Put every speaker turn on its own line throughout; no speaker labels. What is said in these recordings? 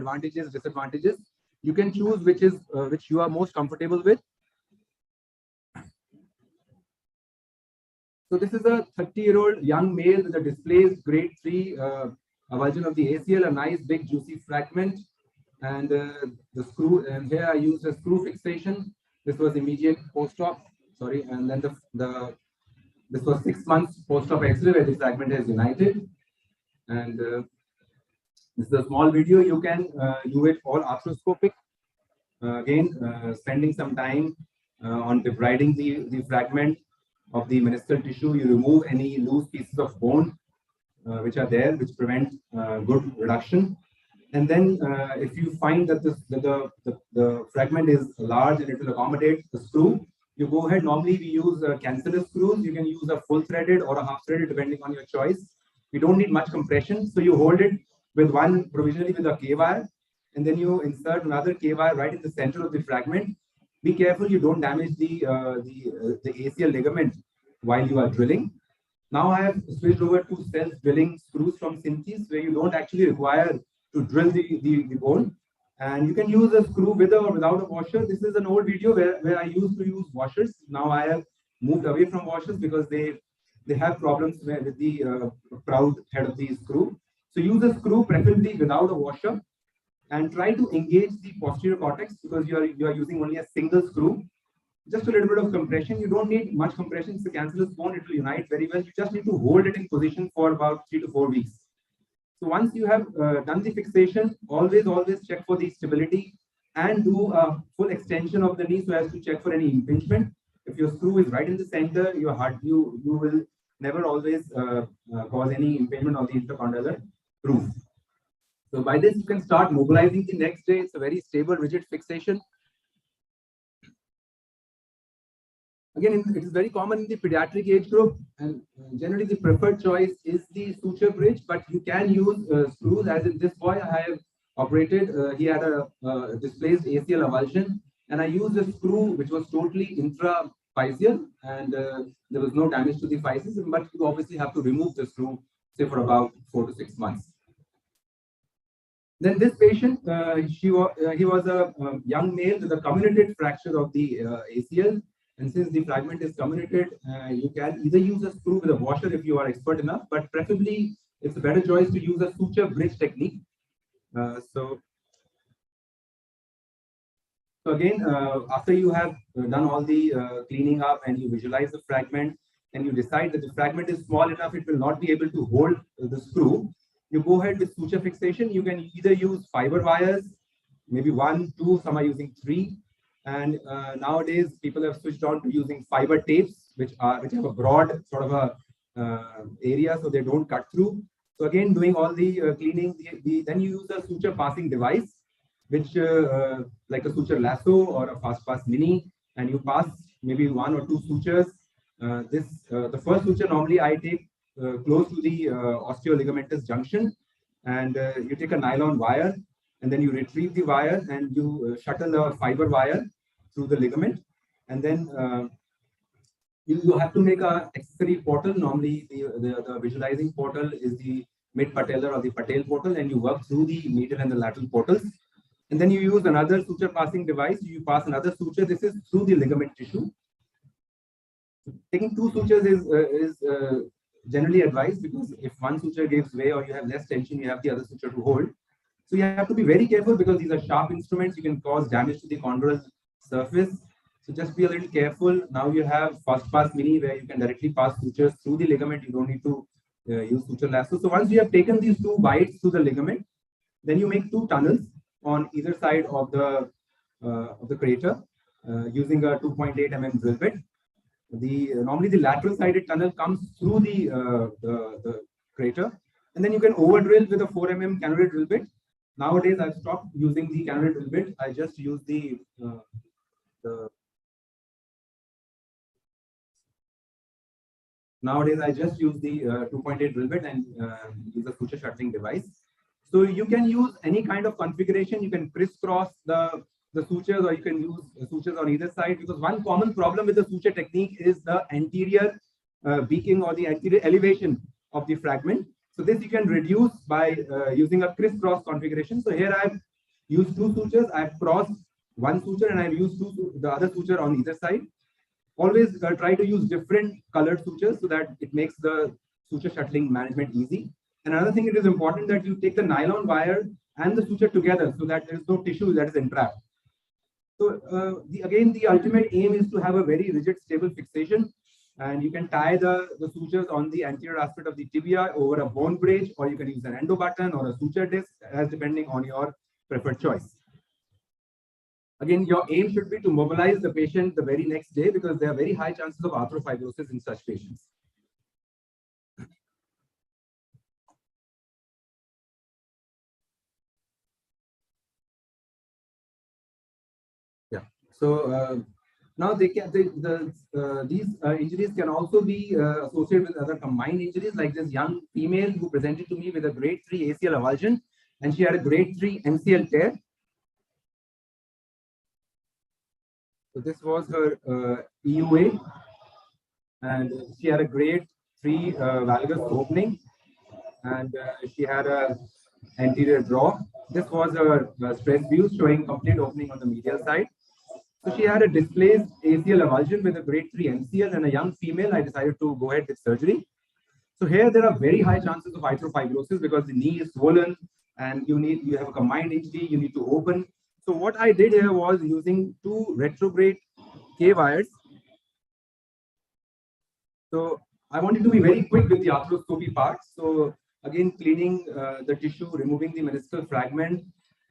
advantages, disadvantages. You can choose which you are most comfortable with. So this is a 30-year-old young male with a displaced grade 3 avulsion of the ACL, a nice big juicy fragment, and the screw. And here I used a screw fixation. This was immediate post-op. Sorry, and then this was 6 months post-op X-ray where the fragment has united. And this is a small video. You can do it all arthroscopic. Again, spending some time on debriding the fragment of the meniscal tissue. You remove any loose pieces of bone which are there, which prevent good reduction. And then if you find that the fragment is large and it will accommodate the screw, you go ahead. Normally we use cancellous screws. You can use a full threaded or a half threaded depending on your choice. We don't need much compression, so you hold it with one provisionally with a K-wire, and then you insert another K-wire right in the center of the fragment. Be careful you don't damage the ACL ligament while you are drilling. Now I have switched over to self-drilling screws from Synthes, where you don't actually require to drill the bone, and you can use a screw with or without a washer. This is an old video where I used to use washers. Now I have moved away from washers because they have problems with the proud head of the screw. So use a screw preferably without a washer, and try to engage the posterior cortex because you are using only a single screw. Just a little bit of compression. You don't need much compression. It's a cancellous bone. It will unite very well. You just need to hold it in position for about 3 to 4 weeks. So once you have done the fixation, always check for the stability and do a full extension of the knee so as to check for any impingement. If your screw is right in the center, you will never always cause any impingement on the intercondylar roof. So by this, you can start mobilizing the next day. It's a very stable, rigid fixation. Again, it is very common in the pediatric age group, and generally the preferred choice is the suture bridge, but you can use screws. As in this boy I have operated, he had a displaced ACL avulsion, and I used a screw which was totally intraphyseal, and there was no damage to the physis, but you obviously have to remove the screw, say for about 4 to 6 months. Then this patient, he was a young male with a comminuted fracture of the ACL. And since the fragment is comminuted, you can either use a screw with a washer if you are expert enough, but preferably it's a better choice to use a suture bridge technique. So again, after you have done all the cleaning up and you visualize the fragment and you decide that the fragment is small enough, it will not be able to hold the screw, you go ahead with suture fixation. You can either use fiber wires, maybe 1, 2, some are using 3. And nowadays, people have switched on to using fiber tapes, which have a broad sort of a area, so they don't cut through. So again, doing all the cleaning, then you use a suture passing device, which like a suture lasso or a fast pass mini, and you pass maybe 1 or 2 sutures. The first suture normally I take close to the osteoligamentous junction, and you take a nylon wire, and then you retrieve the wire and you shuttle the fiber wire through the ligament, and then you have to make a accessory portal. Normally the visualizing portal is the mid-patellar or the patella portal, and you work through the medial and the lateral portals, and then you use another suture passing device. You pass another suture. This is through the ligament tissue. Taking 2 sutures is generally advised, because if one suture gives way or you have less tension, you have the other suture to hold. So you have to be very careful because these are sharp instruments. You can cause damage to the chondral surface. So just be a little careful. Now you have fast pass mini where you can directly pass sutures through the ligament. You don't need to use suture lasso. So once you have taken these 2 bites through the ligament, then you make 2 tunnels on either side of the crater using a 2.8 mm drill bit. Normally the lateral sided tunnel comes through the crater, and then you can over drill with a 4 mm cannulate drill bit. Nowadays I've stopped using the cannulate drill bit. I just use Nowadays I just use the 2.8 drill bit and use a suture shuttling device. So you can use any kind of configuration. You can crisscross the sutures, or you can use sutures on either side, because one common problem with the suture technique is the anterior beaking or the anterior elevation of the fragment. So this you can reduce by using a crisscross configuration. So here I've used two sutures. I've crossed one suture and I've used the other suture on either side. Always try to use different colored sutures so that it makes the suture shuttling management easy. And another thing, it is important that you take the nylon wire and the suture together so that there is no tissue that is entrapped. So again, the ultimate aim is to have a very rigid, stable fixation. And you can tie the sutures on the anterior aspect of the tibia over a bone bridge, or you can use an endo button or a suture disc, as depending on your preferred choice. Again, your aim should be to mobilize the patient the very next day, because there are very high chances of arthrofibrosis in such patients. Yeah. So now these injuries can also be associated with other combined injuries, like this young female who presented to me with a grade 3 ACL avulsion, and she had a grade 3 MCL tear. So this was her EUA, and she had a grade 3 valgus opening, and she had a anterior draw. This was a stress view showing complete opening on the medial side. So she had a displaced ACL avulsion with a grade 3 MCL, and a young female. I decided to go ahead with surgery. So here there are very high chances of arthrofibrosis because the knee is swollen and you have a combined injury, you need to open. So what I did here was using two retrograde K wires. So I wanted to be very quick with the arthroscopy part. So again, cleaning the tissue, removing the meniscal fragment.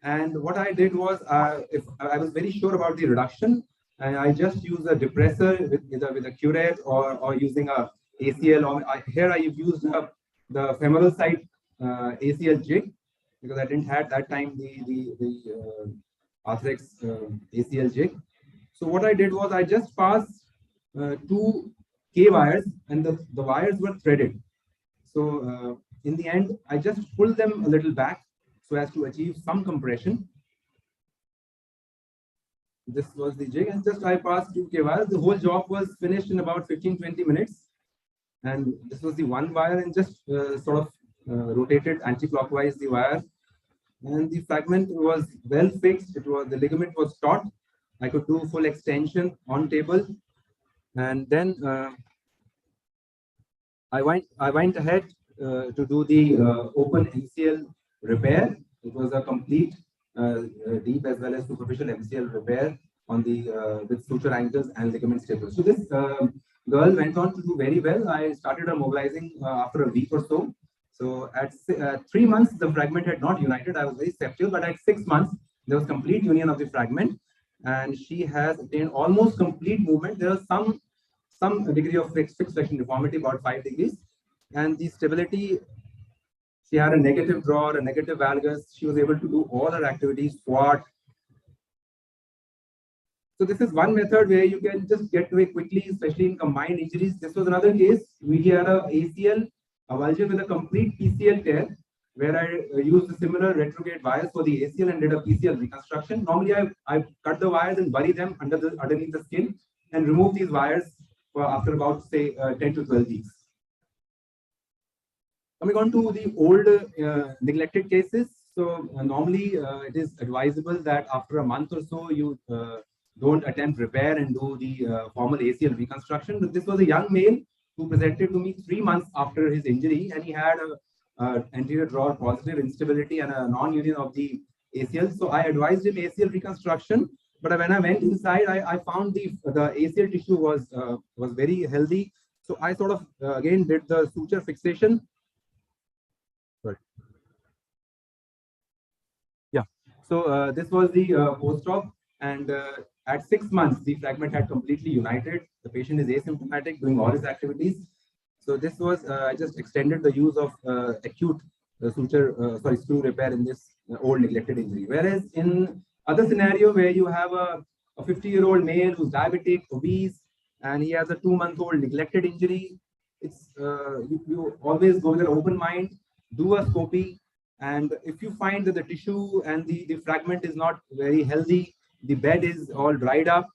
And what I did was, if I was very sure about the reduction, and I just use a depressor with a curette or using a ACL. Or here I used the femoral side ACL jig, because I didn't have that time the Arthrex ACL jig. So what I did was I just passed two K wires, and the wires were threaded. So in the end, I just pulled them a little back so as to achieve some compression. This was the jig, and just I passed 2 K wires. The whole job was finished in about 15-20 minutes. And this was the one wire, and just sort of rotated anti-clockwise the wire. And the fragment was well fixed. The ligament was taut. I could do full extension on table. And then I went ahead to do the open MCL repair. It was a complete deep as well as superficial MCL repair on the with suture ankles and ligament staples. So this girl went on to do very well. I started her mobilizing after a week or so. So at 3 months, the fragment had not united. I was very skeptical, but at 6 months, there was complete union of the fragment, and she has attained almost complete movement. There was some degree of fixed flexion deformity, about 5 degrees, and the stability. She had a negative draw, a negative valgus. She was able to do all her activities, squat. So this is one method where you can just get away quickly, especially in combined injuries. This was another case. We had a ACL avulsion with a complete PCL tear, where I used similar retrograde wires for the ACL and did a PCL reconstruction. Normally, I cut the wires and bury them underneath the skin and remove these wires after about, say, 10 to 12 weeks. Coming on to the old neglected cases. So normally it is advisable that after a month or so, you don't attempt repair and do the formal ACL reconstruction. But this was a young male who presented to me 3 months after his injury, and he had a anterior draw positive instability and a non-union of the ACL. So I advised him ACL reconstruction. But when I went inside, I found the ACL tissue was very healthy. So I sort of again did the suture fixation. Sorry. Yeah. So this was the post-op, and at 6 months, the fragment had completely united. The patient is asymptomatic, doing all his activities. So this was, I just extended the use of acute screw repair in this old neglected injury. Whereas in other scenario where you have a 50-year-old male who's diabetic, obese, and he has a 2-month-old neglected injury, it's you always go with an open mind, do a scopy, and if you find that the tissue and the fragment is not very healthy, the bed is all dried up,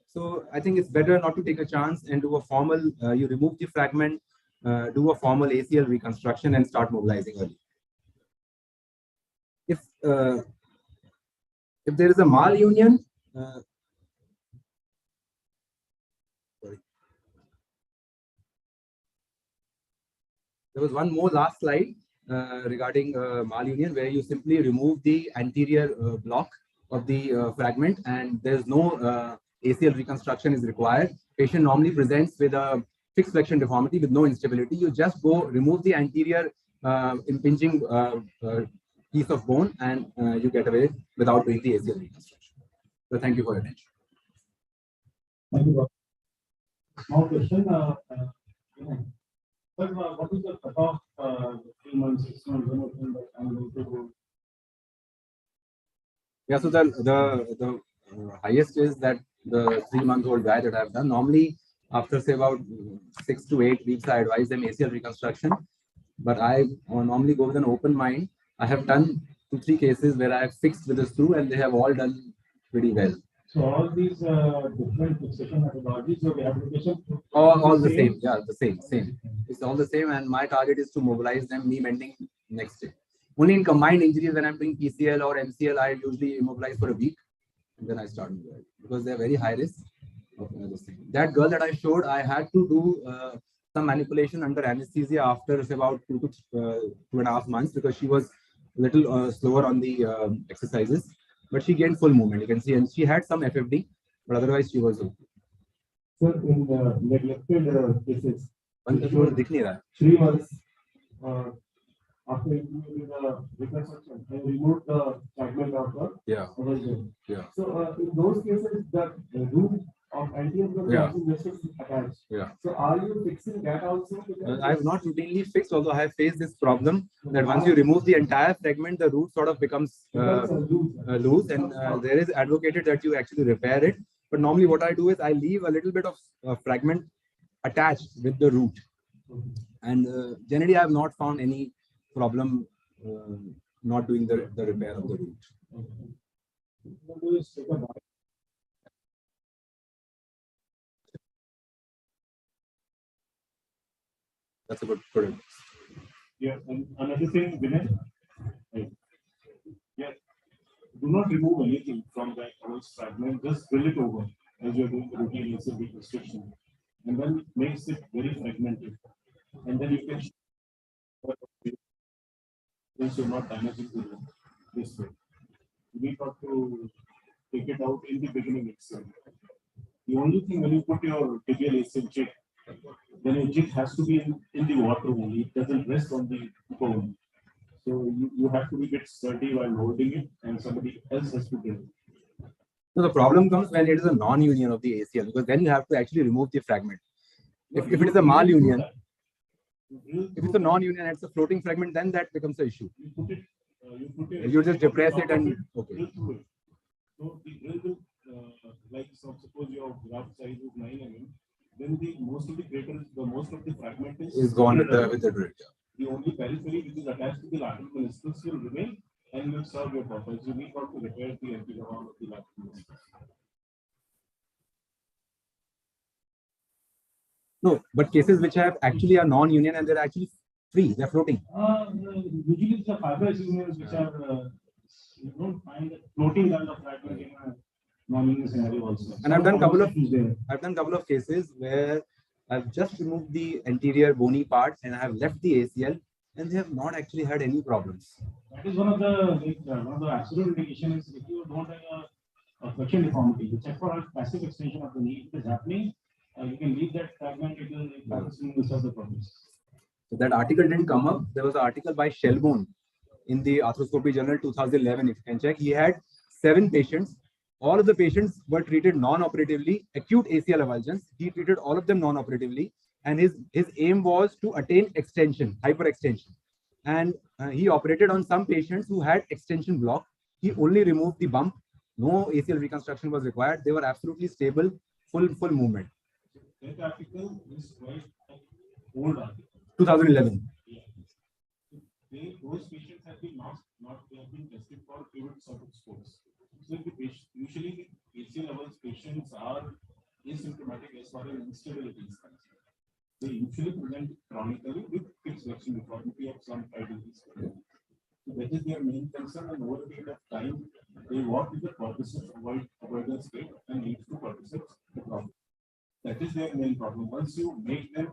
so I think it's better not to take a chance and do a formal, you remove the fragment, do a formal ACL reconstruction and start mobilizing early. If If there is a malunion, sorry. There was one more last slide regarding malunion, where you simply remove the anterior block of the fragment, and there's no ACL reconstruction is required. Patient normally presents with a fixed flexion deformity with no instability. You just go remove the anterior impinging piece of bone, and you get away without doing the ACL reconstruction. So thank you for your attention.
Thank you. Small question. But what is the cutoff? 3 months, 6 months, when I'm going to?
Yeah, so the highest is that the 3-month-old guy that I've done. Normally, after say about 6 to 8 weeks, I advise them ACL reconstruction. But I normally go with an open mind. I have done 2-3 cases where I have fixed with a screw, and they have all done pretty well.
So all these different fixation methodologies, your rehabilitation,
all the same. Yeah, the same. It's all the same, and my target is to mobilize them knee bending next day. Only in combined injuries, when I'm doing PCL or MCL, I usually immobilize for a week, and then I start because they're very high risk. That girl that I showed, I had to do some manipulation under anesthesia after say, about 2 to 2.5 months, because she was a little slower on the exercises, but she gained full movement. You can see, and she had some FFD, but otherwise she was okay.
Sir, in neglected cases,
3
months after implementing the reconstruction, they removed the fragment of the origin.
Yeah.
So in those cases, the root of anterior is attached.
Yeah.
So are you fixing that also?
I have not routinely fixed, although I have faced this problem that once you remove the entire fragment, the root sort of becomes loose, and there is advocated that you actually repair it. But normally what I do is I leave a little bit of fragment attached with the root. And generally I have not found any problem not doing the repair of the root. That's a good product.
Yeah, and another thing, Vinay, do not remove anything from that old fragment, just fill it over as you're doing the routine ACL reconstruction, and then it makes it very fragmented. And then you can since you're not damaging the root this way. You need not to take it out in the beginning itself. The only thing when you put your tibial ACL jig, then your jig has to be in the water only. It doesn't rest on the bone. So you have to be a bit sturdy while holding it, and somebody else has to do it.
So the problem comes when it is a non-union of the ACL, because then you have to actually remove the fragment. If it is a malunion, if it's a non-union and it's a floating fragment, then that becomes an issue. You just depress it and okay.
So the drill will, like suppose your graft size is 9 mm, then the most of the fragment
is gone with the drill.
The only periphery which is attached to the lateral meniscus will remain and will serve your purpose. You need not to repair the anterior wall of the lateral meniscus.
No, but cases which have actually are non-union and they're actually free, they're floating.
Usually it's the fibrous unions which are you don't find floating kind of fragment in a non-union scenario also.
And I've done couple of cases where I've just removed the anterior bony part and I have left the ACL, and they have not actually had any problems.
That is one of the absolute indications. If you don't have a flexion deformity, you check for a passive extension of the knee. If it is happening, you can leave that fragment. It will solve the problems.
So that article didn't come up. There was an article by Shelbone in the Arthroscopy Journal 2011. If you can check, he had 7 patients. All of the patients were treated non-operatively, acute ACL avulsions. He treated all of them non-operatively, and his aim was to attain extension, hyperextension. And he operated on some patients who had extension block. He only removed the bump. No ACL reconstruction was required. They were absolutely stable, full movement.
That article is quite old article.
2011.
Yeah. Those patients have been they have been tested for pivot support sports. So usually the ACL levels patients are asymptomatic as far as instability is concerned. They usually present chronically with fixed flexion deformity of some 5 degrees. So that is their main concern, and over a period of time, they walk with the cordyceps avoidance state and leads to cordyceps problem. That is their main problem. Once you make them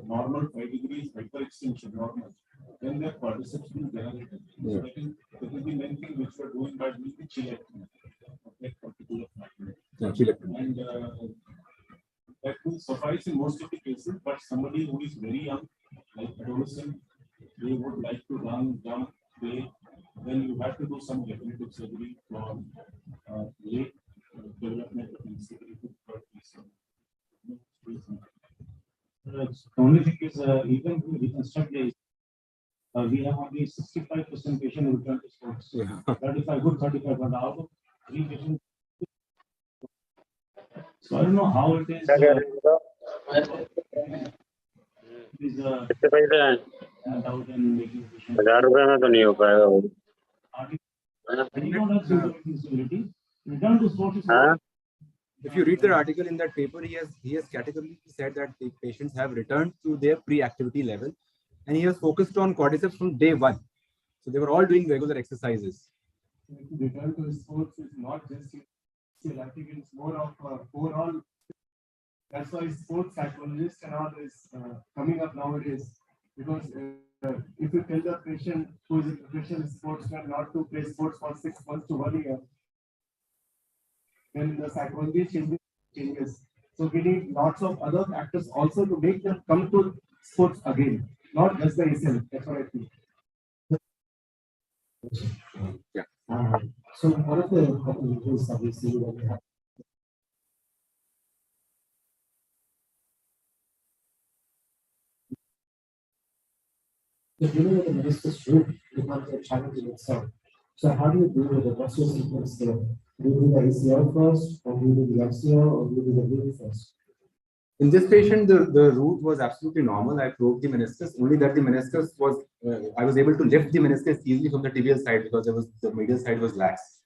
normal 5 degrees hyperextension normal, then their cordyceps will generate. So that is the main thing which we are doing by doing the chilectomy of that particular fragment. And that will suffice in most of the cases, but somebody who is very young, like adolescent, they would like to run, jump, play, then you have to do some definitive surgery for late development of instability.
The only thing is, even to reconstruct the we have only 65% patient who return to sports.
Yeah.
35, good 35, but out of 3 patients. So I don't know how it is.
कितने पैसे हैं?
Out and making patient.
1000 रुपए में तो नहीं हो पाएगा वो।
You don't have instability. Return to sports is
हाँ?
If you read the article in that paper, he has categorically said that the patients have returned to their pre-activity level, and he has focused on cordyceps from day one. So they were all doing regular exercises.
Return to sports is not just I think it's more of overall. That's why sports psychologists and all is coming up nowadays, because if you tell the patient who is a professional sportsman not to play sports for 6 months to 1 year, then the psychology changes. So we need lots of other factors also to make them come to sports again, not just the ACL. That's what I think.
Yeah.
so one of the important issues that we see when we have the dealing with the meniscus root becomes a challenge in itself. So how do you deal with it? What's your sequence there? Do you do the ACL first, or do you do the MCL, or do you do the root first?
In this patient, the root was absolutely normal. I probed the meniscus, only that the meniscus was, I was able to lift the meniscus easily from the tibial side because the medial side was lax.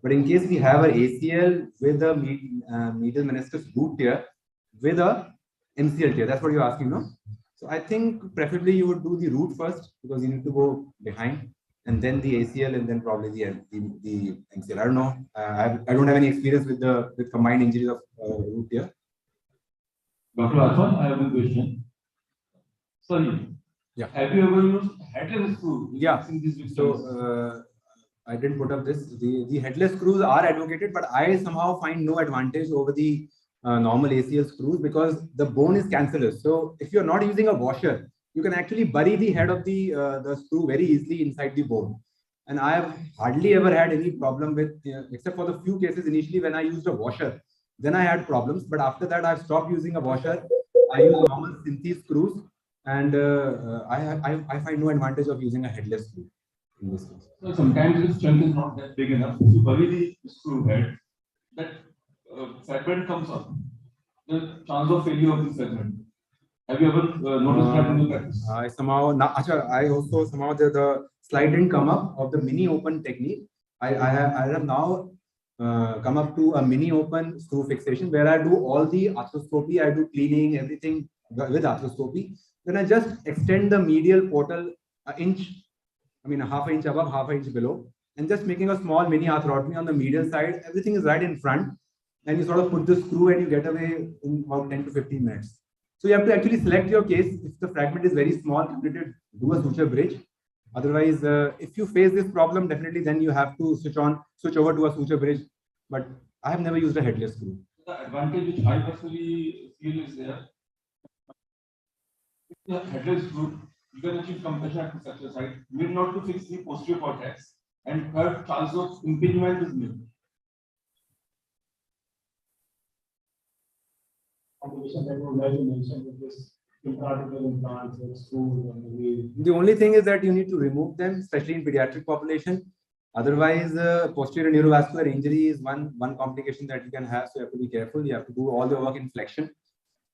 But in case we have an ACL with a medial meniscus root tear with a MCL tear, that's what you're asking, no? So I think preferably you would do the root first because you need to go behind, and then the ACL, and then probably the MCL. I don't know. I don't have any experience with combined injuries of root tear.
Dr. Arfan, I have a question. Sorry.
Yeah.
Have you ever used headless screw?
Yeah. So I didn't put up this. The headless screws are advocated, but I somehow find no advantage over the normal ACL screws because the bone is cancellous. So if you're not using a washer, you can actually bury the head of the screw very easily inside the bone. And I have hardly ever had any problem with, except for the few cases initially when I used a washer. Then I had problems, but after that I've stopped using a washer. I use normal synthesis screws, and I find no advantage of using a headless screw in this case.
So sometimes the chunk is not that big enough to bury the screw head. That fragment comes up. The chance of failure of the segment. Have you ever noticed that in the practice?
I also somehow the slide didn't come up of the mini open technique. I have now come up to a mini open screw fixation where I do all the arthroscopy, I do cleaning, everything with arthroscopy. Then I just extend the medial portal an inch, a half inch above, half inch below, and just making a small mini arthrotomy on the medial side. Everything is right in front, and you sort of put the screw and you get away in about 10 to 15 minutes. So you have to actually select your case. If the fragment is very small, do a suture bridge. Otherwise, if you face this problem, definitely then you have to switch over to a suture bridge. But I have never used a headless screw.
The advantage which I personally feel is there. If the headless screw, you can achieve compression at the structure side, need not to fix the posterior cortex, and third chance of impingement is nil.
The only thing is that you need to remove them, especially in pediatric population. Otherwise, posterior neurovascular injury is one complication that you can have. So you have to be careful. You have to do all the work in flexion.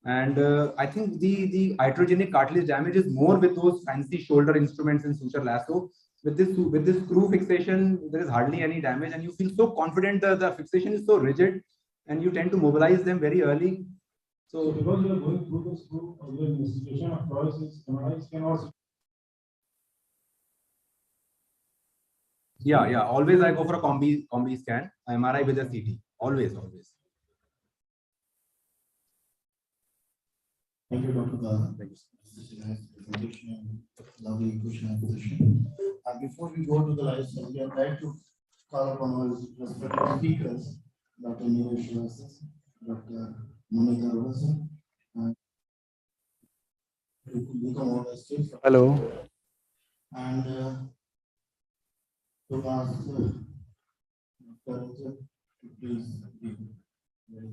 And I think the iatrogenic cartilage damage is more with those fancy shoulder instruments in suture lasso. With this screw fixation, there is hardly any damage, and you feel so confident that the fixation is so rigid, and you tend to mobilize them very early.
So because you are going through the screw, your investigation of process can also.
Yeah. Always I go for a combi scan, MRI with a CT. Always.
Thank you, Dr. Dada. This is a nice presentation and lovely question and position. Before we go to the live study, I'd like to call upon our respected speakers, Dr. Neeraj Srivastava, Dr. Monica Rosa, and to come on the stage.
Hello.
And to ask Dr. Rosa to please be very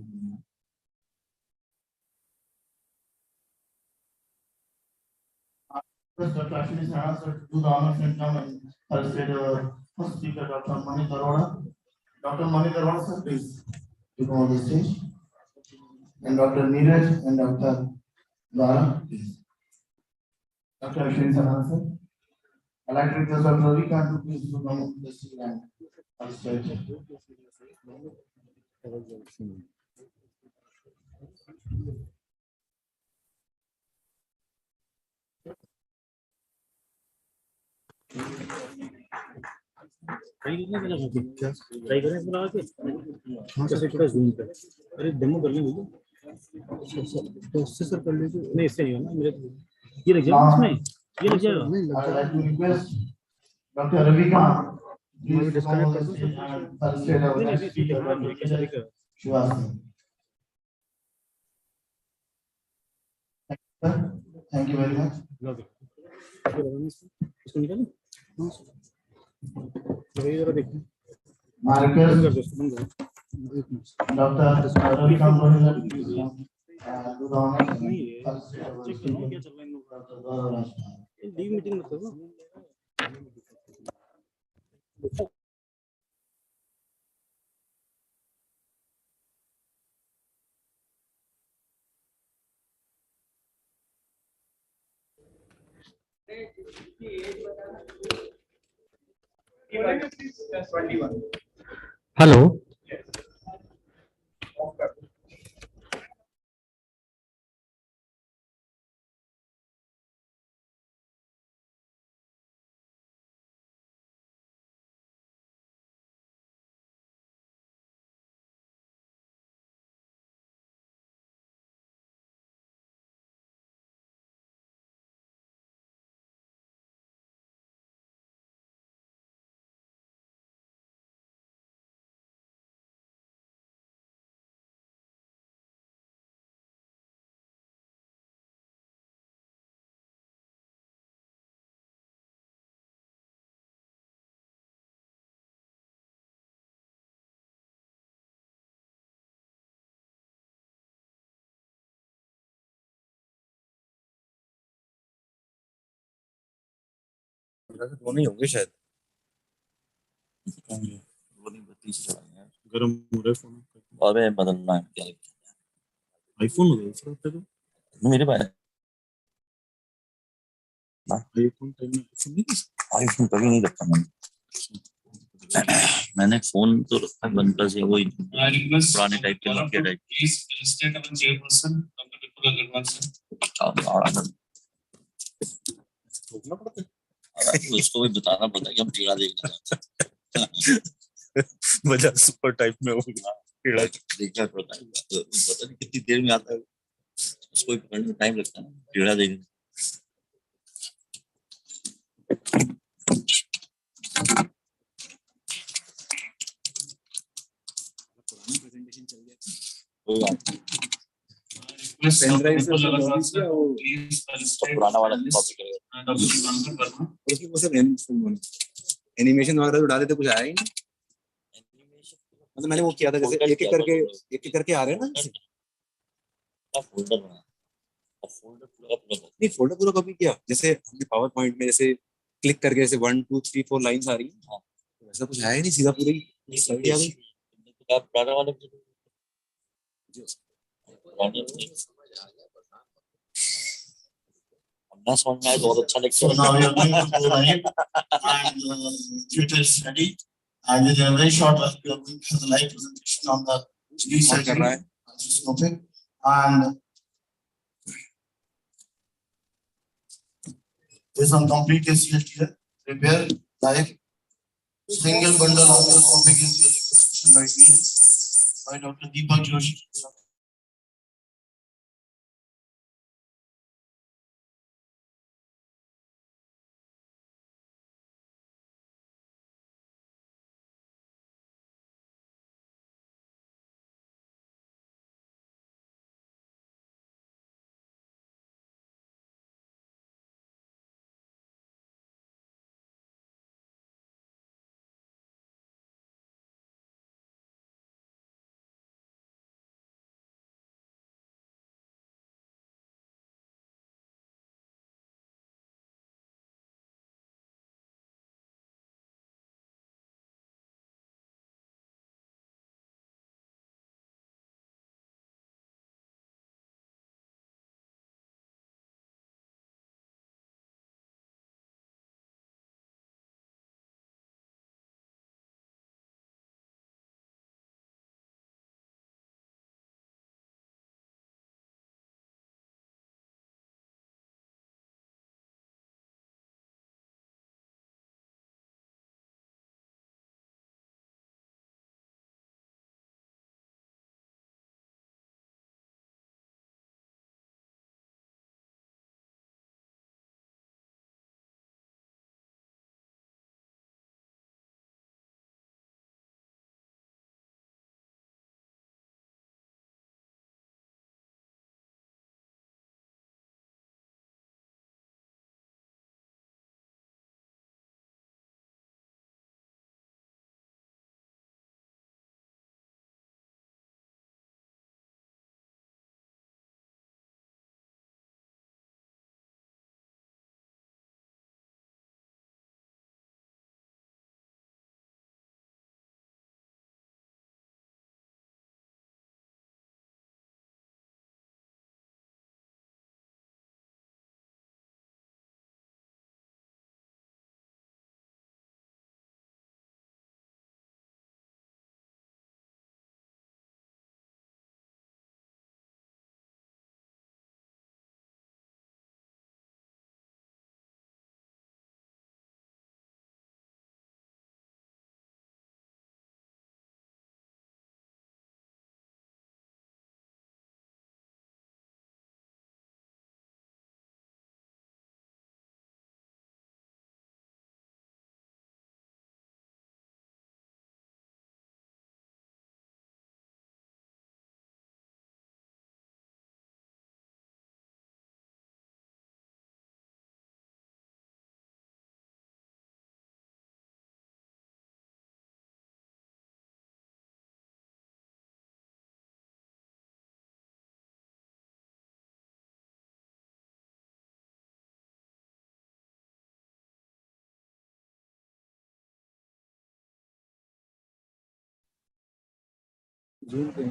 Dr. Ashwini Saha, sir, to do the honors and come and first first speaker, Dr. Mani Taroda. Dr. Mani Taroda, sir, please to come on the stage. And Dr. Neeraj and Dr. Dara, please. Dr. Ashwini Saha, sir. I'd like to request Dr. Ravikant to please to come on the stage and first
try करें फिर आके कैसे क्या zoom पे अरे demo कर लेंगे तो उससे सर कर लीजिए नहीं इससे नहीं होना मेरे ये लग जाएगा इसमें ये लग जाएगा नहीं लग
I'd like to request Dr. Ravikant
मैं डिस्कनेक्ट कर दूं
Thank you very much.
इसको निकालें जरा देखो
My request Dr. Ravikant do the honors.
Check करो क्या चल रहा है लीव मीटिंग मत करो हेलो
वो नहीं होंगे शायद वो नहीं बत्ती से चलाएंगे
गरम हो रहा है फोन
और मैं बदलना है क्या
आईफोन हो गया सर अब तक
मेरे पास
आईफोन टाइम में
आईफोन कभी नहीं रखा मैंने फोन तो रखा वन प्लस या वही पुराने टाइप के नोकिया टाइप उसको भी बताना पड़ता है कि हम टीड़ा देखना चाहते हैं
वजह सुपर टाइप में हो गया
टीड़ा देखना पड़ता है पता नहीं कितनी देर में आता है उसको भी पकड़ने में टाइम लगता है टीड़ा देखने पुराना वाला
एनिमेशन वगैरह तो डाले थे कुछ आया ही नहीं मतलब मैंने वो किया था जैसे एक एक करके आ रहे हैं ना
फोल्डर बना
नहीं फोल्डर पूरा कॉपी किया जैसे हमने पावर पॉइंट में जैसे क्लिक करके जैसे 1 2 3 4 लाइंस आ रही है वैसा कुछ आया ही नहीं सीधा पूरी स्लाइड आ गई
पुराना वाला अपना समझ में आया बहुत अच्छा
So now we are going to go live and Suture is ready. And in a very short while, we are going to have the live presentation on the surgery, arthroscopy, and there's some complete ACL here, repair, live, Single bundle arthroscopic ACL reconstruction by me, by Dr. Deepak Joshi.
Screen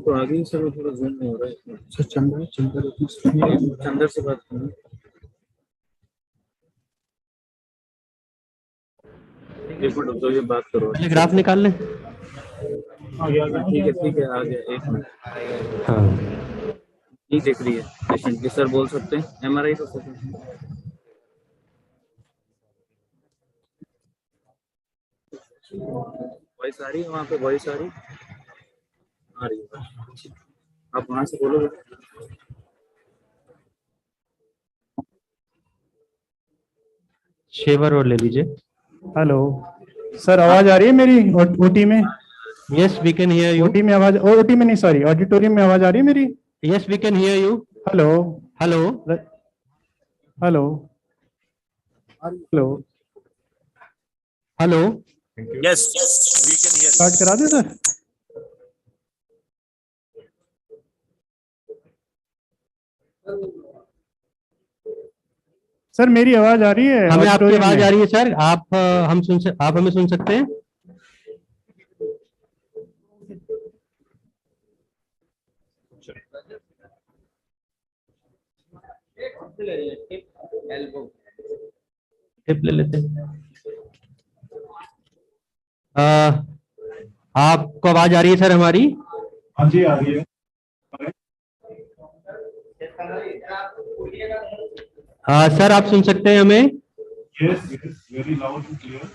तो आ गई sir, वो थोड़ा zoom नहीं हो रहा है sir. Chandar से बात करना। एक मिनट तो ये बात करो,
पहले ग्राफ निकाल लें।
ठीक है आ गया, एक मिनट।
हाँ
ठीक देख रही है पेशेंट की, सर बोल सकते हैं एमआरआई तो सर। वॉइस आ रही है वहाँ पे, वॉइस आ रही है, आप वहाँ से बोलो।
शेवर और ले लीजिए।
हेलो सर, आवाज आ रही है मेरी ओटी में?
Yes we can hear you.
ओटी में आवाज, ओटी में नहीं सॉरी, ऑडिटोरियम में आवाज आ रही है मेरी?
Yes we can hear you.
Hello
hello
hello hello
hello.
Yes we can hear.
Start करा दे सर। सर मेरी आवाज आ रही है?
हमें आपकी
ऑडिटोरियम
आवाज
में?
आ रही है सर। आप आप हमें सुन सकते हैं? टिप ले लेते हैं। आपको आवाज आ रही है सर हमारी?
हाँ जी, आ रही है।
हाँ सर, आप सुन सकते हैं हमें?
Yes yes, very loud and clear.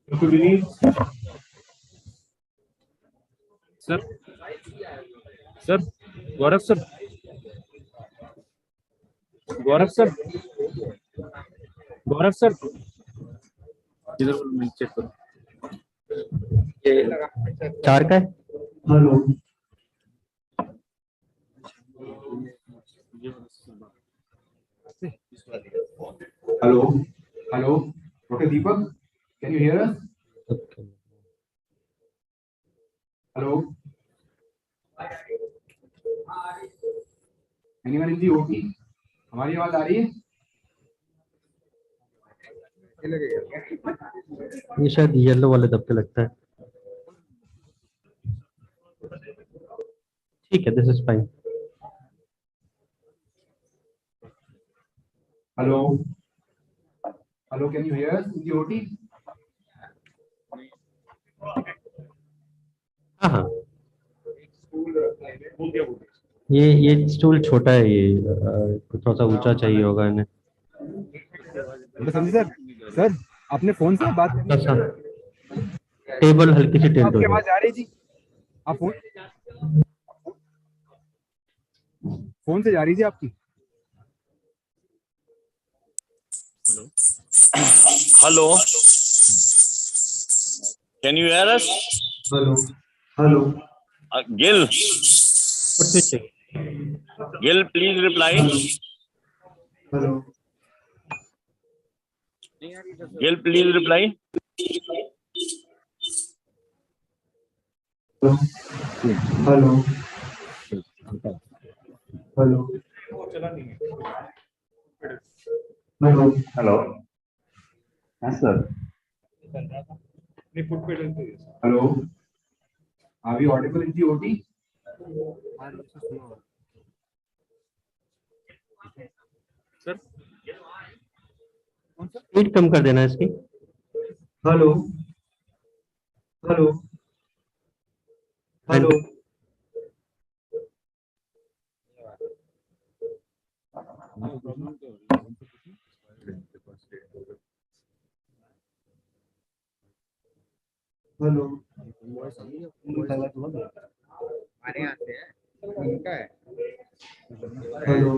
Dr. Vineet,
sir sir Gaurav sir Gaurav sir Gaurav sir इधर मैं चेक करूं।
चार का है?
Hello
hello hello doctor Deepak, can you hear us? Hello, anyone in the OT? हमारी आवाज आ रही है?
ये शायद येलो वाले दबके लगता है। ठीक है, this is fine.
Hello hello, can you hear us in the OT?
हाँ हाँ, ये स्टूल छोटा है, ये थोड़ा सा ऊंचा चाहिए होगा इन्हें।
सर सर अपने फोन से बात
थोड़ा सा टेबल हल्की सी टिल्ट हो
आपकी
जाए।
आवाज आ रही जी? आप फोन से जा रही थी आपकी?
Hello, can you hear us?
Hello hello
Gil,
और स्विच चाहिए।
Gil, please reply.
Hello
Gil, please reply.
Hello hello hello
hello. Yes, sir.
Hello, are we audible in the OT? Sir
speed कम कर देना इसकी।
Hello hello hello hello
हमारे यहाँ से है, उनका है।
हेलो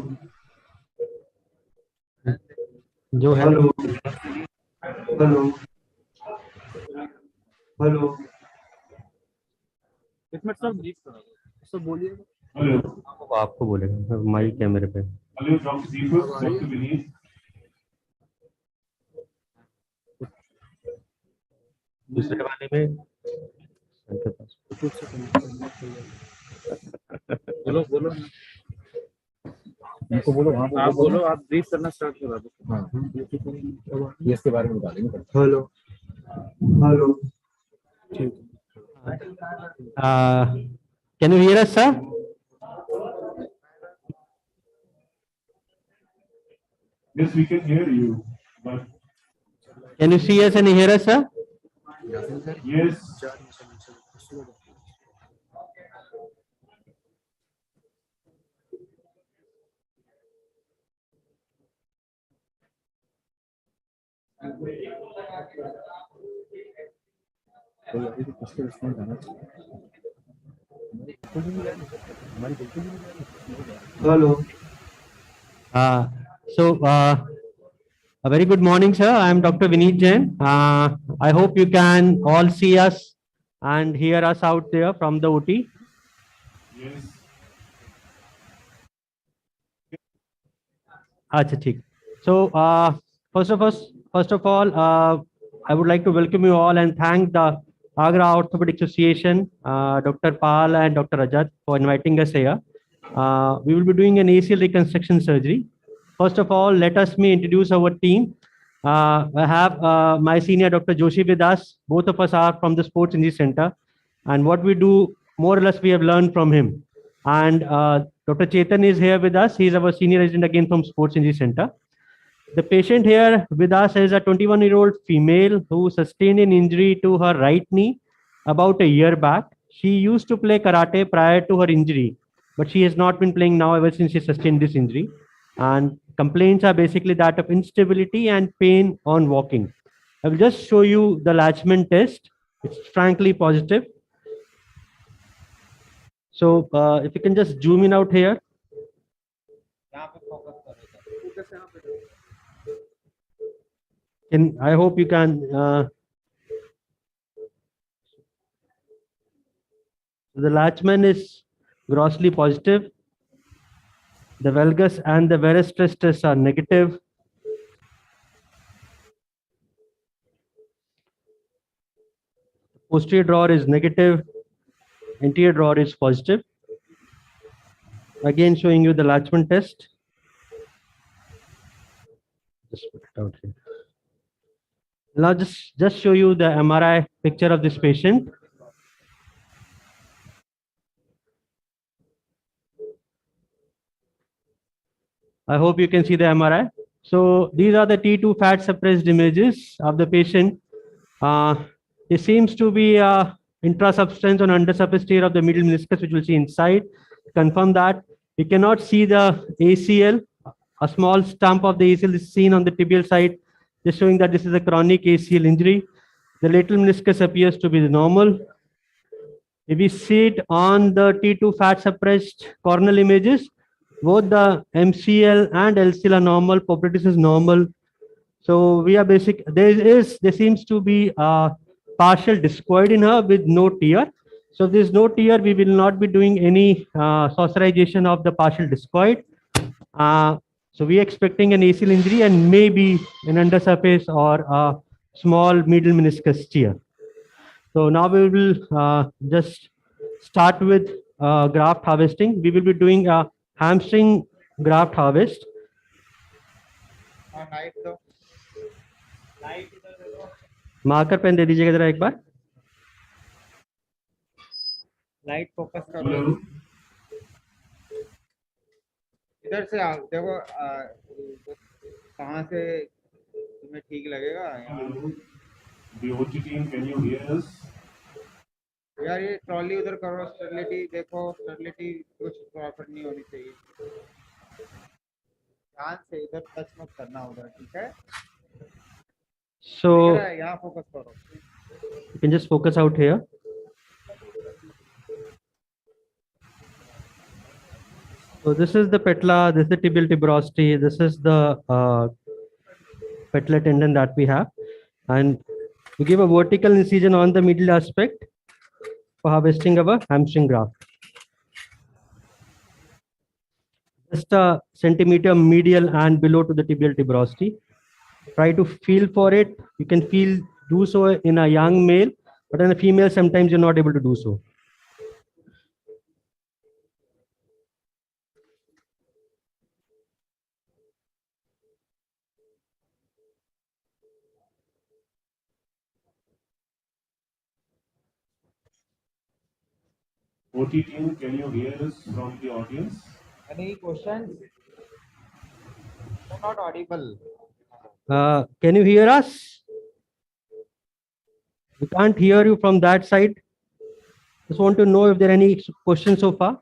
जो है
हेलो हेलो हेलो
इसमें सब ब्रीफ करो, सब बोलिए।
Hello.
वो आपको बोलेगा, माइक है मेरे पे।
Hello, Dr. Deepak, Dr. Vineet.
दूसरे वाले में उनके पास।
बोलो बोलो उनको बोलो, वहाँ आप बोलो, आप ब्रीफ करना स्टार्ट करा दो। हाँ, ये इसके बारे में बता देंगे।
Hello hello
can you hear us sir?
Yes, we can hear you, but
can you see us and hear us sir?
yes,
hello
So, a very good morning, sir. I am Dr. Vineet Jain. I hope you can all see us and hear us out there from the OT.
yes.
Acha, theek. So, first of all, I would like to welcome you all and thank the Agra Orthopaedic Association, Dr. Pal and Dr. Rajat for inviting us here. We will be doing an ACL reconstruction surgery. First of all, let us introduce our team. I have my senior Dr. Joshi with us. Both of us are from the Sports Injury Center. And what we do, more or less, we have learned from him. And Dr. Chetan is here with us. He is our senior resident again from Sports Injury Center. The patient here with us is a 21-year-old female who sustained an injury to her right knee about a year back. She used to play karate prior to her injury, but she has not been playing now ever since she sustained this injury. And complaints are basically that of instability and pain on walking. I will just show you the Latchman test. It's frankly positive. So if you can just zoom in out here. I hope you can. The Latchman is grossly positive. The valgus and the varus stress tests are negative. Posterior drawer is negative. Anterior drawer is positive. Again, showing you the Latchman test. Just put it out here. Now just show you the MRI picture of this patient. I hope you can see the MRI. So these are the T2 fat suppressed images of the patient. It seems to be intrasubstance on undersurface tear of the medial meniscus, which we'll see inside. Confirm that. You cannot see the ACL. A small stump of the ACL is seen on the tibial side, just showing that this is a chronic ACL injury. The lateral meniscus appears to be normal. If we see it on the T2 fat suppressed coronal images, both the MCL and LCL are normal, popliteus is normal. So we are there seems to be a partial discoid in her with no tear. So if there is no tear, we will not be doing any saucerization of the partial discoid. So we are expecting an ACL injury and maybe an undersurface or a small medial meniscus tear. So now we will just start with graft harvesting. We will be doing a hamstring graft harvest. Marker pen दे दीजिएगा जरा एक बार.
Light focus करो. इधर से आप देखो कहाँ से तुम्हें ठीक लगेगा.
The OT team, can you hear us?
यार ये ट्रॉली उधर करो. स्टेबिलिटी देखो. स्टेबिलिटी कुछ प्रॉपर नहीं होनी चाहिए. ध्यान से इधर टच मत करना उधर. ठीक है.
So
यहाँ फोकस करो.
You can just focus out here. So this is the patella, this is the tibial tuberosity, this is the patellar tendon that we have, and we give a vertical incision on the medial aspect for harvesting of a hamstring graft. Just a centimeter medial and below to the tibial tuberosity. Try to feel for it. You can do so in a young male, but in a female, sometimes you're not able to do so.
OT team, can you hear us from the audience?
Any questions? You're not audible.
Can you hear us? We can't hear you from that side. Just want to know if there are any questions so far.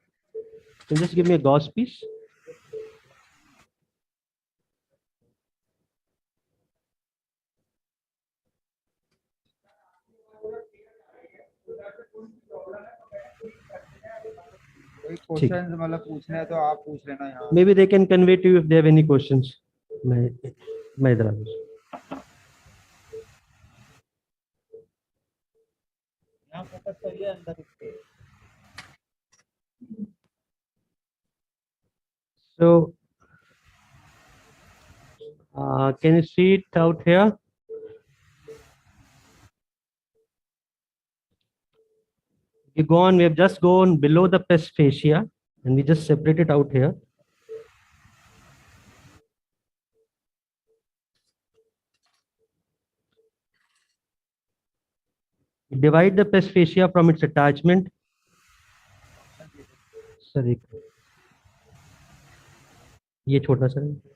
Can you just give me a gauze piece?
Questions मतलब पूछने हैं तो आप पूछ लेना यहाँ.
Maybe they can convey to you if they have any questions. मैं इधर आ जाऊँ.
यहाँ फोकस करिए अंदर इसके.
So, can you see it out here? We go on, we have just gone below the pes fascia and we just separate it out here. We divide the pes fascia from its attachment. Sorry. ये छोटा सा है.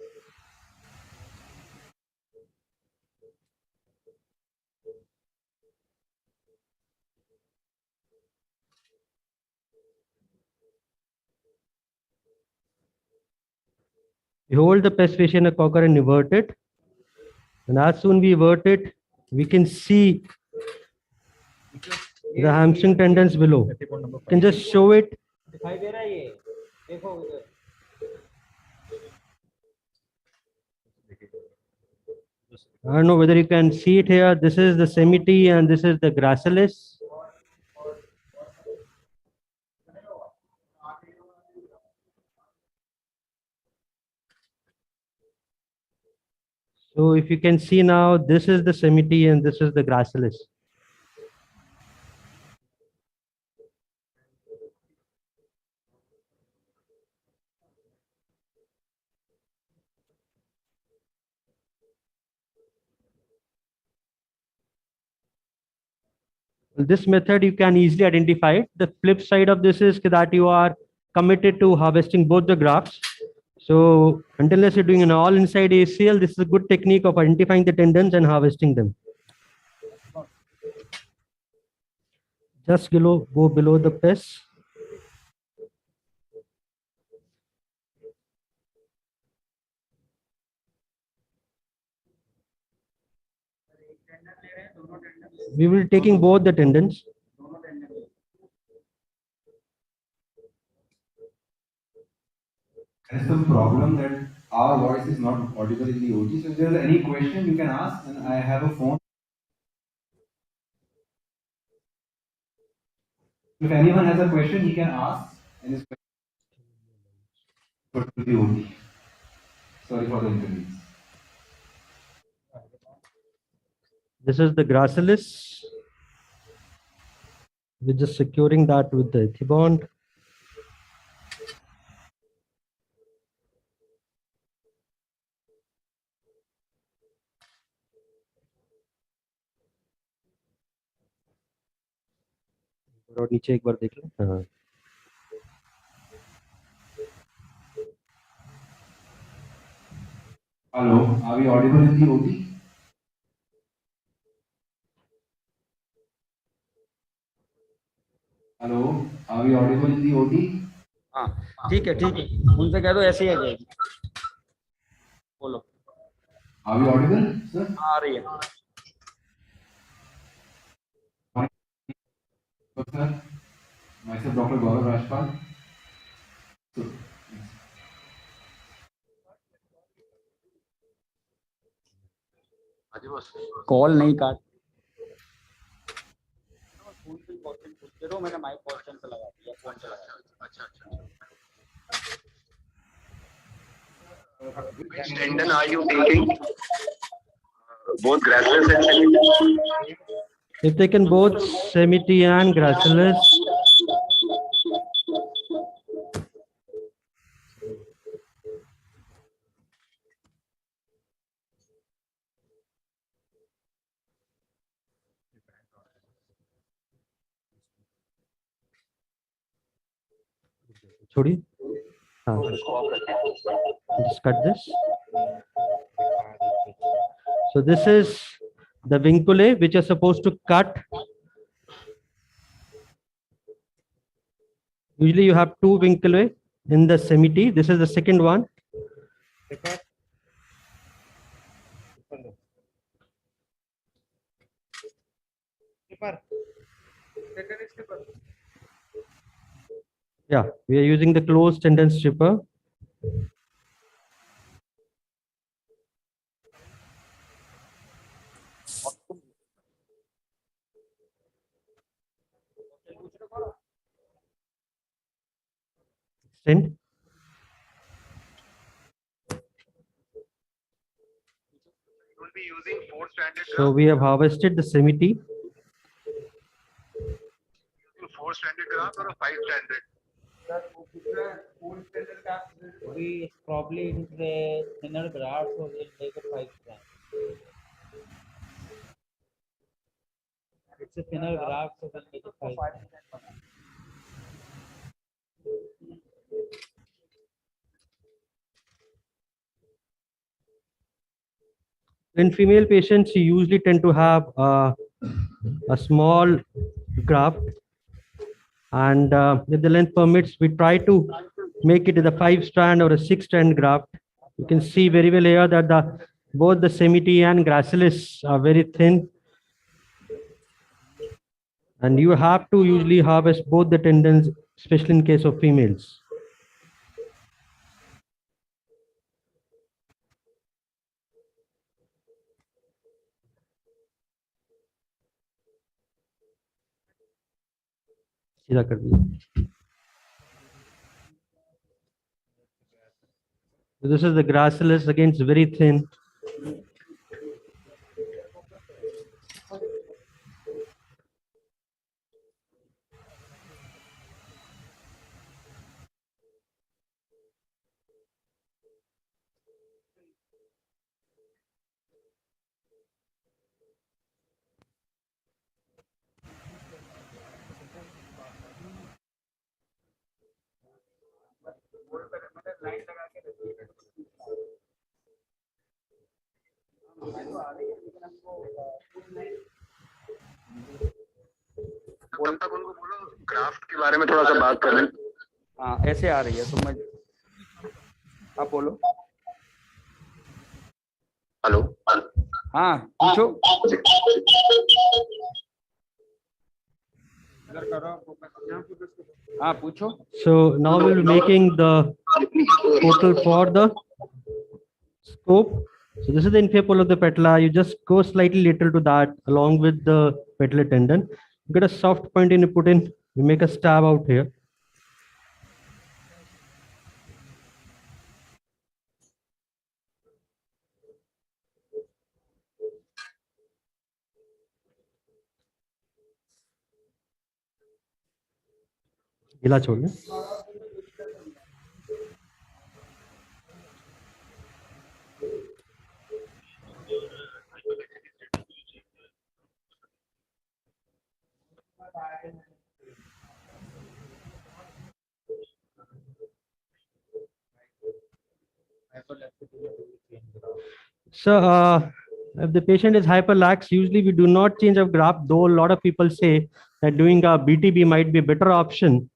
We hold the pes fascia in a cocker and invert it. And as soon we invert it, we can see the hamstring tendons below. You can just show it.
दिखाई दे रहा है ये देखो उधर
I don't know whether you can see it here. This is the semity and this is the gracilis. So if you can see now, this is the semity and this is the gracilis. This method you can easily identify it. The flip side of this is that you are committed to harvesting both the grafts. So unless you're doing an all inside ACL, this is a good technique of identifying the tendons and harvesting them. Just go below the pes. We will be taking both the tendons.
There is some problem that our voice is not audible in the OT. So if there is any question, you can ask, and I have a phone. If anyone has a question, he can ask, and his question to the OT. Sorry for the inconvenience.
This is the gracilis. We're just securing that with the ethibond. और नीचे एक बार देख लें. हाँ.
Hello, are we audible in the OT? Hello, are we audible in the OT?
हाँ ठीक है उनसे कह दो ऐसे ही आ जाएगी बोलो
Are we audible, sir?
आ रही है
Sir, myself, Dr. Gaurav Rajpal. So,
call नहीं काट मैंने माइक क्वेश्चन पे लगा दिया फोन पे लगा अच्छा
Which tendon are you taking? Both gracilis and semity?
If taken both semity and gracilis. Sorry. Just cut this. So this is the vinculae which are supposed to cut. Usually you have two vinculae in the semity. This is the second one. Yeah, we are using the closed tendon stripper. Extend. So we have harvested the semity.
4 stranded graft or a 5 stranded?
We probably in the thinner graft, so we'll take a 5 strand. It's a thinner graft, so we'll take a 5 strand.
In female patients, you usually tend to have a small graft, and if the length permits, we try to make it a 5 strand or a 6 strand graft. You can see very well here that both the semity and gracilis are very thin, and you have to usually harvest both the tendons, especially in case of females. सीधा कर दीजिए. So this is the gracilis, again it's very thin.
तब तक उनको बोलो graft के बारे में थोड़ा सा बात कर लें.
हाँ ऐसे आ रही है तो मैं आप बोलो.
हेलो.
हाँ पूछो. हाँ पूछो.
So now we'll be making the portal for the scope. So this is the inferior pole of the patella. You just go slightly lateral to that along with the patellar tendon. You get a soft point and you put in, you make a stab out here. गिला छोड़ लें. So if the patient is hyperlax, usually we do not change of graft, though a lot of people say that doing a BTB might be a better option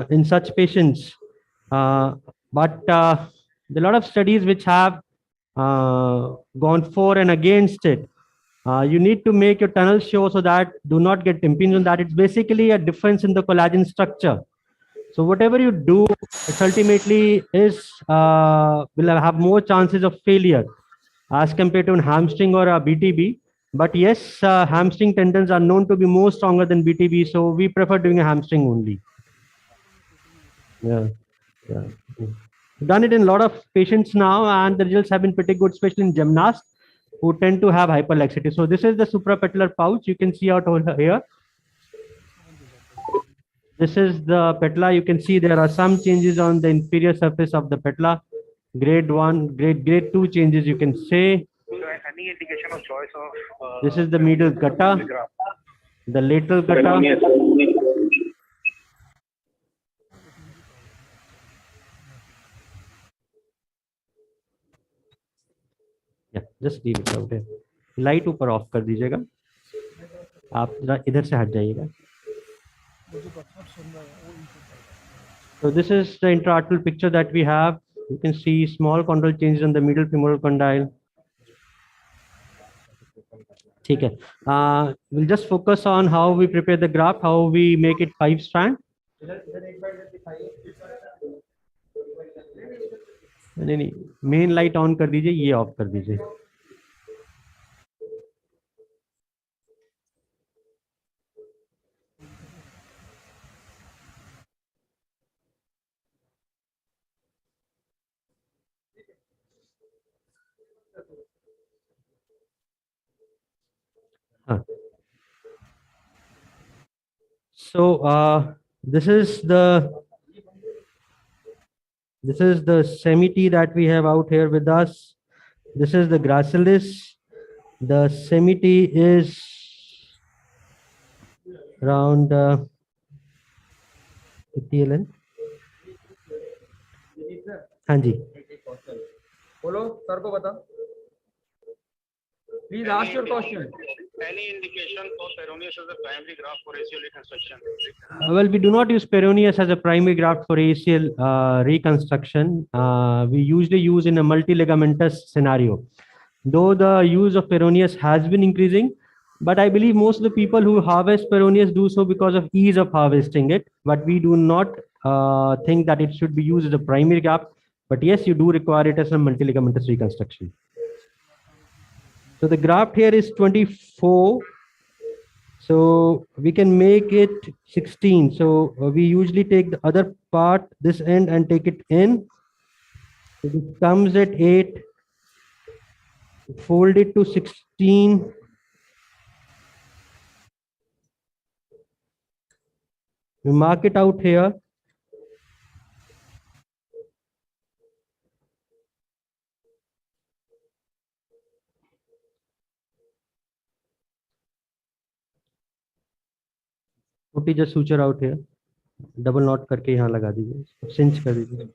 in such patients. But there are a lot of studies which have gone for and against it. You need to make your tunnel show so that do not get impinged on that. It's basically a difference in the collagen structure. So whatever you do, it ultimately is will have more chances of failure as compared to a hamstring or a BTB. But yes, hamstring tendons are known to be more stronger than BTB, so we prefer doing a hamstring only. Yeah. We've done it in a lot of patients now, and the results have been pretty good, especially in gymnasts who tend to have hyperlaxity. So this is the suprapatellar pouch. You can see out over here. This is the patella. You can see there are some changes on the inferior surface of the patella. Grade 1, grade 2 changes, you can say.
So any indication of choice of
This is the medial gutta, the lateral gutta. Yeah, just leave it out there. Light ऊपर of कर दीजिएगा. आप जरा इधर से हट जाइएगा. So this is the intraarticular picture that we have. You can see small condyle changes on the middle femoral condyle. ठीक है. We'll just focus on how we prepare the graft, how we make it 5-strand. नहीं, main light on कर दीजिए, ये of कर दीजिए. So this is the semi-T that we have out here with us. This is the gracilis. The semi-T is around TLN. हाँ जी.
बोलो sir को बता. Please ask your question.
Any indication for peroneus as a primary graft for ACL reconstruction?
Well, we do not use peroneus as a primary graft for ACL reconstruction. We usually use in a multi-ligamentous scenario. Though the use of peroneus has been increasing, but I believe most of the people who harvest peroneus do so because of ease of harvesting it. But we do not think that it should be used as a primary graft. But yes, you do require it as a multi-ligamentous reconstruction. So the graft here is 24. So we can make it 16. So we usually take the other part, this end, and take it in. So it comes at 8. Fold it to 16. We mark it out here. Put the suture out here. Double knot करके यहाँ लगा दीजिए. Cinch कर दीजिए.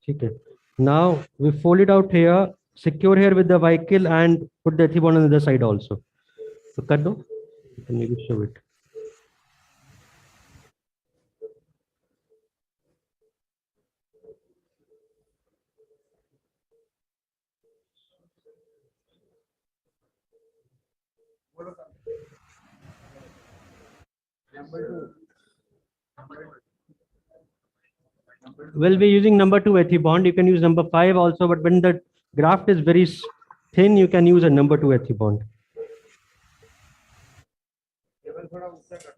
Okay. Now we fold it out here, secure here with the vehicle, and put the ethibond on the other side also. So cut do. You can maybe show it. Well, we're using number 2 ethibond. You can use number 5 also, but when the graft is very thin, you can use a number 2 ethibond.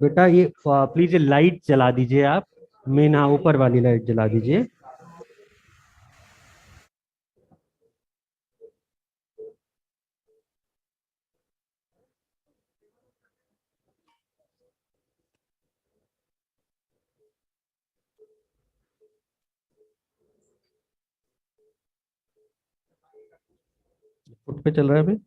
बेटा ये please ये light जला दीजिए आप. Main हाँ ऊपर वाली light जला दीजिए. फुट पे चल रहा है अभी.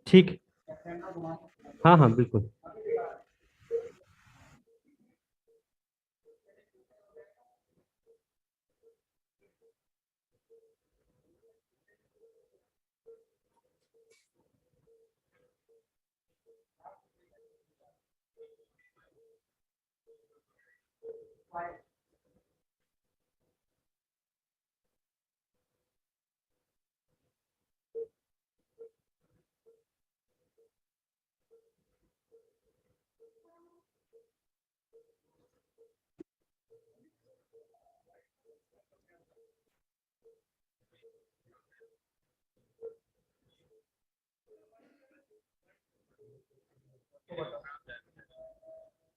ठीक. हाँ हाँ बिल्कुल.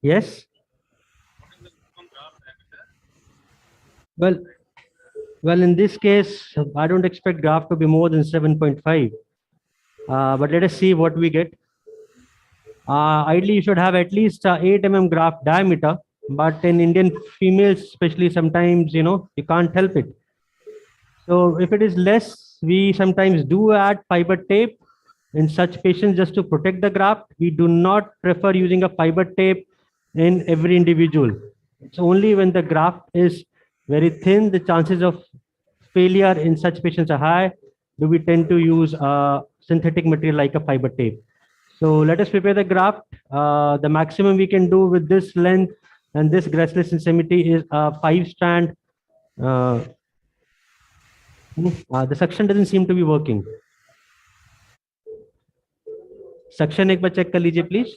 Yes. Well, in this case, I don't expect graft to be more than 7.5. But let us see what we get. Ideally, you should have at least 8 mm graft diameter. But in Indian females, especially, sometimes you can't help it. So if it is less, we sometimes do add fiber tape in such patients just to protect the graft. We do not prefer using a fiber tape in every individual. It's only when the graft is very thin, the chances of failure in such patients are high, do we tend to use synthetic material like a fiber tape. So let us prepare the graft. The maximum we can do with this length and this graceless extremity is a 5-strand. The suction doesn't seem to be working. Suction एक बार check कर लीजिए please.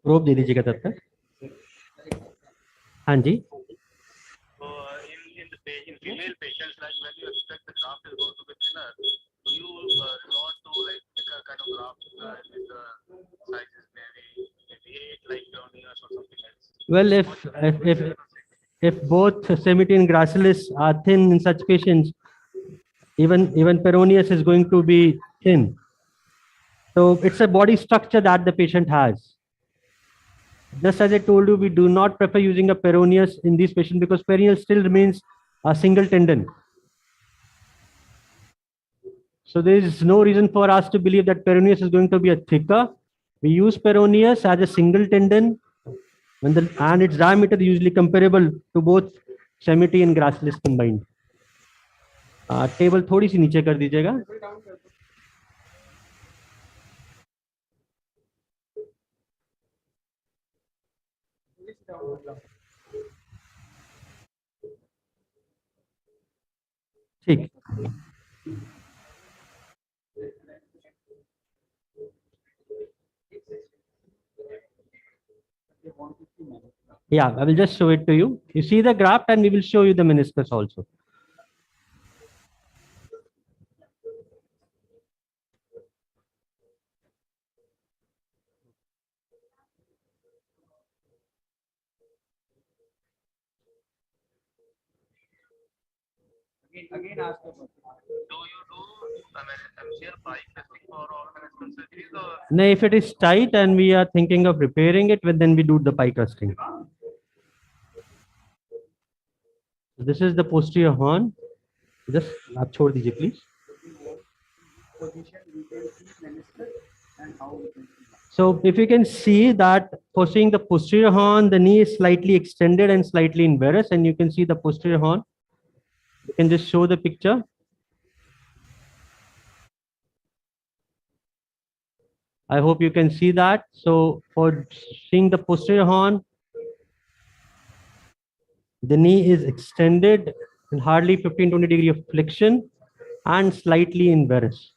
Probe दे दीजिएगा तब तक. हाँ जी.
In female patients, like when you expect the graft is going to be thinner, do you resort to like thicker kind of graft with the sizes maybe 8 like peroneus or something else?
Well, if both extremity and gracilis are thin in such patients, even peroneus is going to be thin. So it's a body structure that the patient has. Just as I told you, we do not prefer using a peroneus in these patients because perineal still remains a single tendon. So there is no reason for us to believe that peroneus is going to be a thicker. We use peroneus as a single tendon and its diameter is usually comparable to both extremity and gracilis combined. Table थोड़ी सी नीचे कर दीजिएगा. ठीक. Yeah, I will just show it to you. You see the graft and we will show you the meniscus also.
Again ask the question.
Do you do MCL pike testing for all meniscal surgeries or?
No, if it is tight and we are thinking of repairing it, then we do the pie crusting. This is the posterior horn. Just आप छोड़ दीजिए please. So if you can see that for seeing the posterior horn, the knee is slightly extended and slightly in varus, and you can see the posterior horn. You can just show the picture. I hope you can see that. So for seeing the posterior horn, the knee is extended and hardly 15-20 degree of flexion and slightly in varus.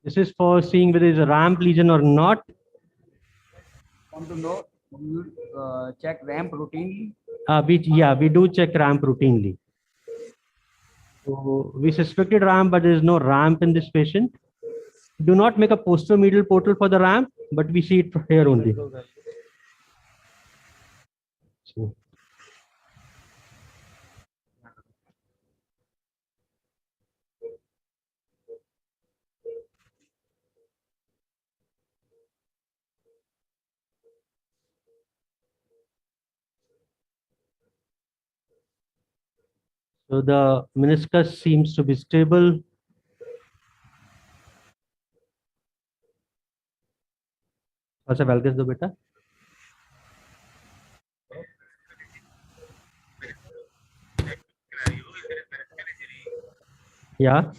This is for seeing whether it's a ramp lesion or not.
Want to know, you check ramp routinely?
We do check ramp routinely. So we suspected ramp, but there is no ramp in this patient. Do not make a posteromedial portal for the ramp, but we see it here only. So the meniscus seems to be stable. Also, valgus do beta. Yeah.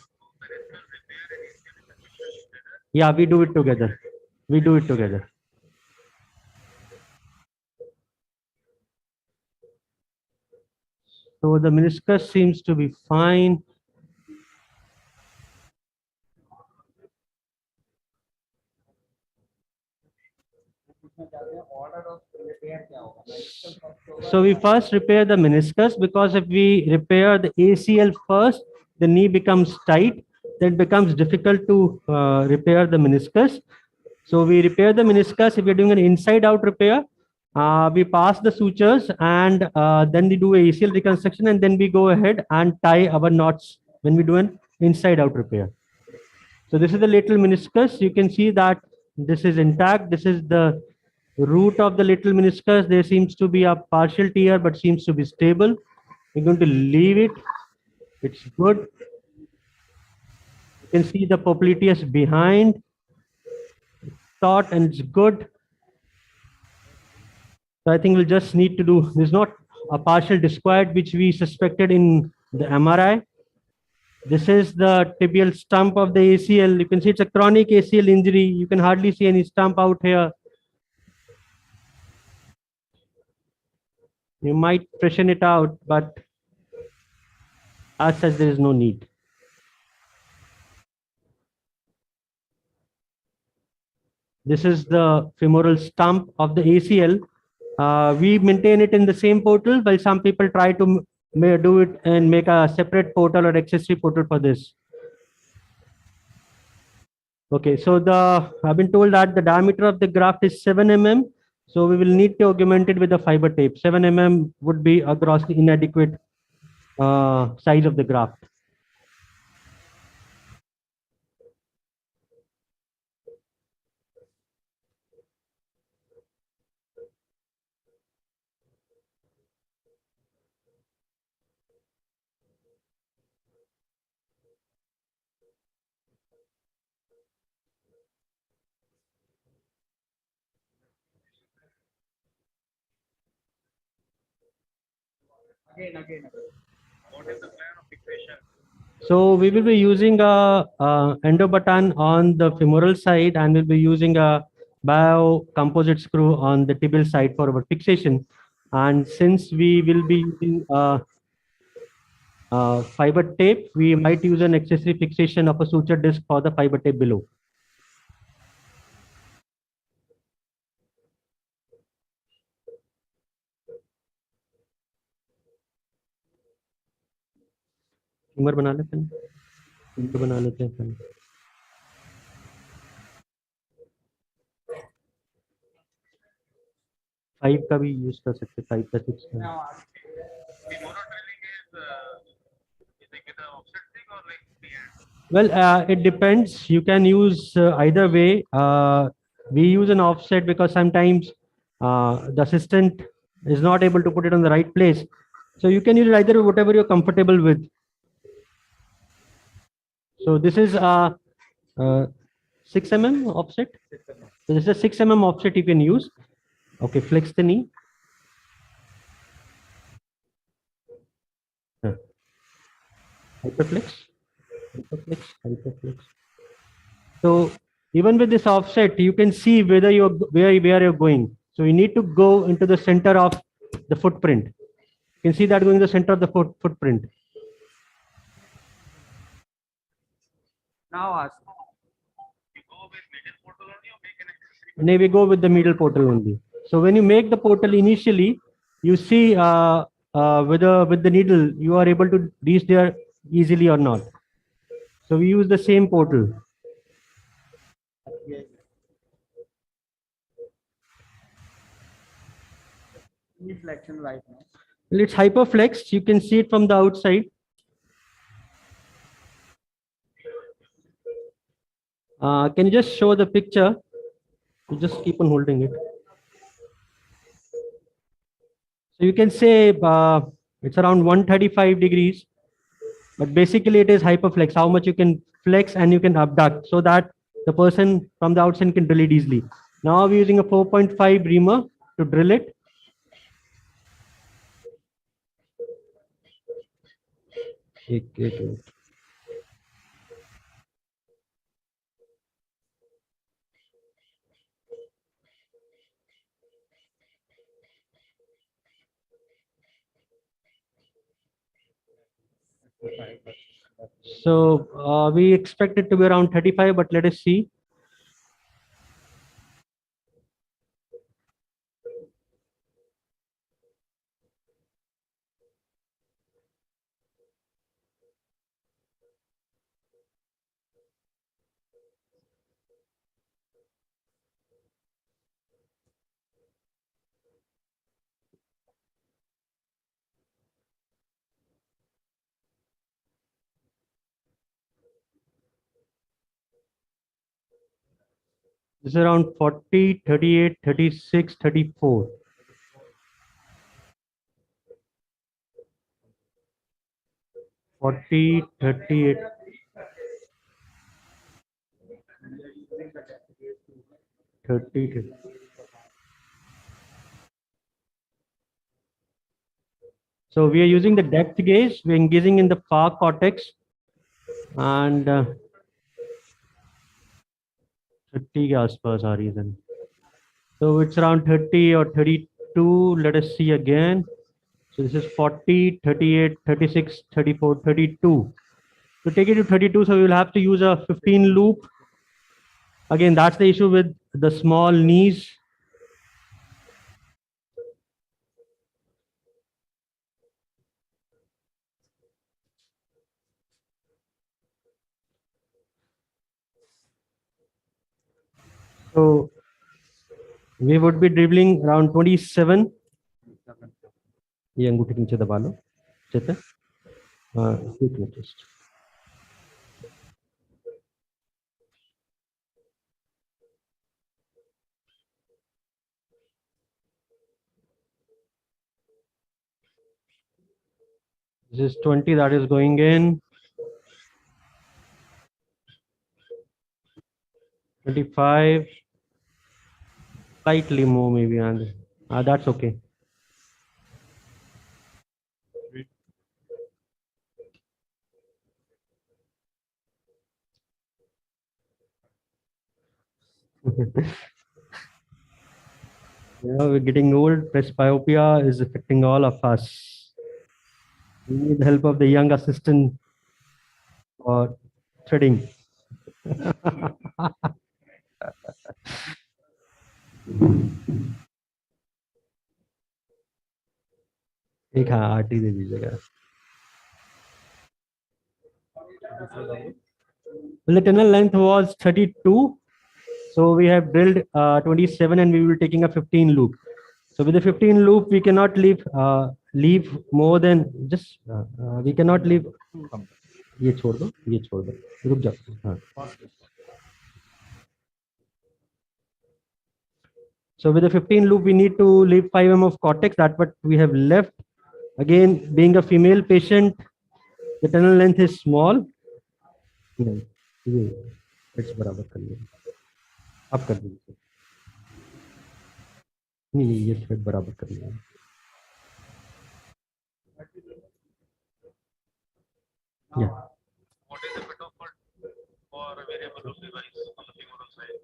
Yeah, we do it together. We do it together. So the meniscus seems to be fine. So we first repair the meniscus, because if we repair the ACL first, the knee becomes tight. Then it becomes difficult to repair the meniscus. So we repair the meniscus. If we're doing an inside-out repair, we pass the sutures and then we do a ACL reconstruction, and then we go ahead and tie our knots when we do an inside-out repair. So this is the lateral meniscus. You can see that this is intact. This is the Root of the little meniscus, there seems to be a partial tear, but seems to be stable. We're going to leave it. It's good. You can see the popliteus behind. Taut and it's good. So I think we'll just need to do, there's not a partial disquiet which we suspected in the MRI. This is the tibial stump of the ACL. You can see it's a chronic ACL injury. You can hardly see any stump out here. You might freshen it out, but as such, there is no need. This is the femoral stump of the ACL. We maintain it in the same portal, while some people try to do it and make a separate portal or accessory portal for this. Okay, so I've been told that the diameter of the graft is 7 mm. So we will need to augment it with a fiber tape. 7 mm would be a grossly inadequate size of the graft.
Again.
What is the plan of fixation?
So we will be using a endo-button on the femoral side, and we'll be using a bio-composite screw on the tibial side for our fixation. And since we will be using fiber tape, we might use an accessory fixation of a suture disc for the fiber tape below. Humor बना लेते हैं, humor बना लेते हैं पहले. Five का भी use कर सकते, 5 का 6 का. Well, it depends. You can use either way. We use an offset because sometimes the assistant is not able to put it on the right place. So you can use either whatever you're comfortable with. So this is 6 mm offset. So this is a 6 mm offset you can use. Okay, flex the knee. Hyperflex. Hyperflex. So even with this offset, you can see where you're going. So you need to go into the center of the footprint. You can see that going to the center of the footprint.
Now ask.
No, we go with the medial portal only. So when you make the portal initially, you see whether with the needle you are able to reach there easily or not. So we use the same portal.
Flexion right now.
Well, it's hyperflexed. You can see it from the outside. Can you just show the picture? You just keep on holding it. So you can say it's around 135 degrees, but basically it is hyperflex, how much you can flex and you can abduct so that the person from the outside can drill it easily. Now we're using a 4.5 reamer to drill it. So we expect it to be around 35, but let us see. This is around 40, 38, 36, 34. 40, 38. 30. So we are using the depth gauge. We're engaging in the far cortex and 30 के आसपास आ रही है then. So it's around 30 or 32. Let us see again. So this is 40, 38, 36, 34, 32. To take it to 32, so we will have to use a 15 loop. Again, that's the issue with the small knees. So we would be dribbling around 27. ये अंगूठे के नीचे दबा लो चेतन just this is 20 that is going in. 25, slightly more maybe, and that's okay. We're getting old. Presbyopia is affecting all of us. We need the help of the young assistant for threading. एक हाँ RT दे दीजिएगा. Well, the tunnel length was 32, so we have drilled 27, and we will be taking a 15 loop. So with the 15 loop, we cannot leave more than just we cannot leave. ये छोड़ दो, रुक जाओ. हाँ. So with the 15 loop, we need to leave 5 mm of cortex. That's what we have left. Again, being a female patient, the tunnel length is small. It's बराबर कर लिया. आप कर दीजिए. नहीं ये थ्रेड बराबर कर लिया. Yeah.
What is the cutoff for a variable loop device on the femoral side?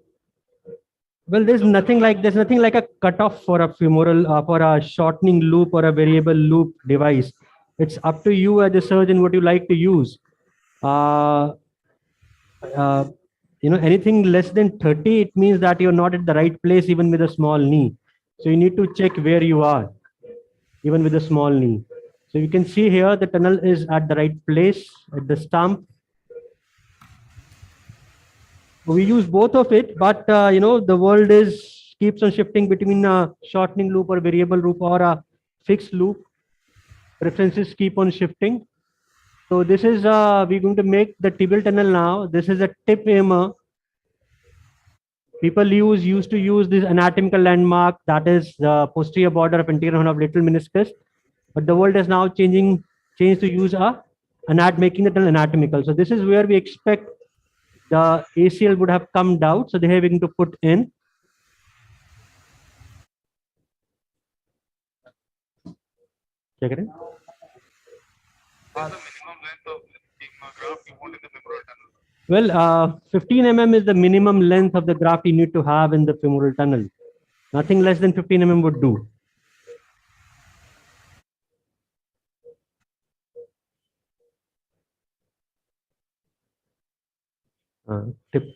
Well, there's nothing like a cutoff for a femoral for a shortening loop or a variable loop device. It's up to you as a surgeon what you like to use. Anything less than 30, it means that you're not at the right place even with a small knee. So you need to check where you are, even with a small knee. So you can see here the tunnel is at the right place at the stump. We use both of it, but the world keeps on shifting between a shortening loop or variable loop or a fixed loop. Preferences keep on shifting. So this is we're going to make the tibial tunnel now. This is a tip aimer. People used to use this anatomical landmark, that is the posterior border of anterior horn of lateral meniscus. But the world is now changed to use making the tunnel anatomical. So this is where we expect the ACL would have come down. So they are going to put in. Check it. Well, 15 mm is the minimum length of the graft you need to have in the femoral tunnel. Nothing less than 15 mm would do. Tip.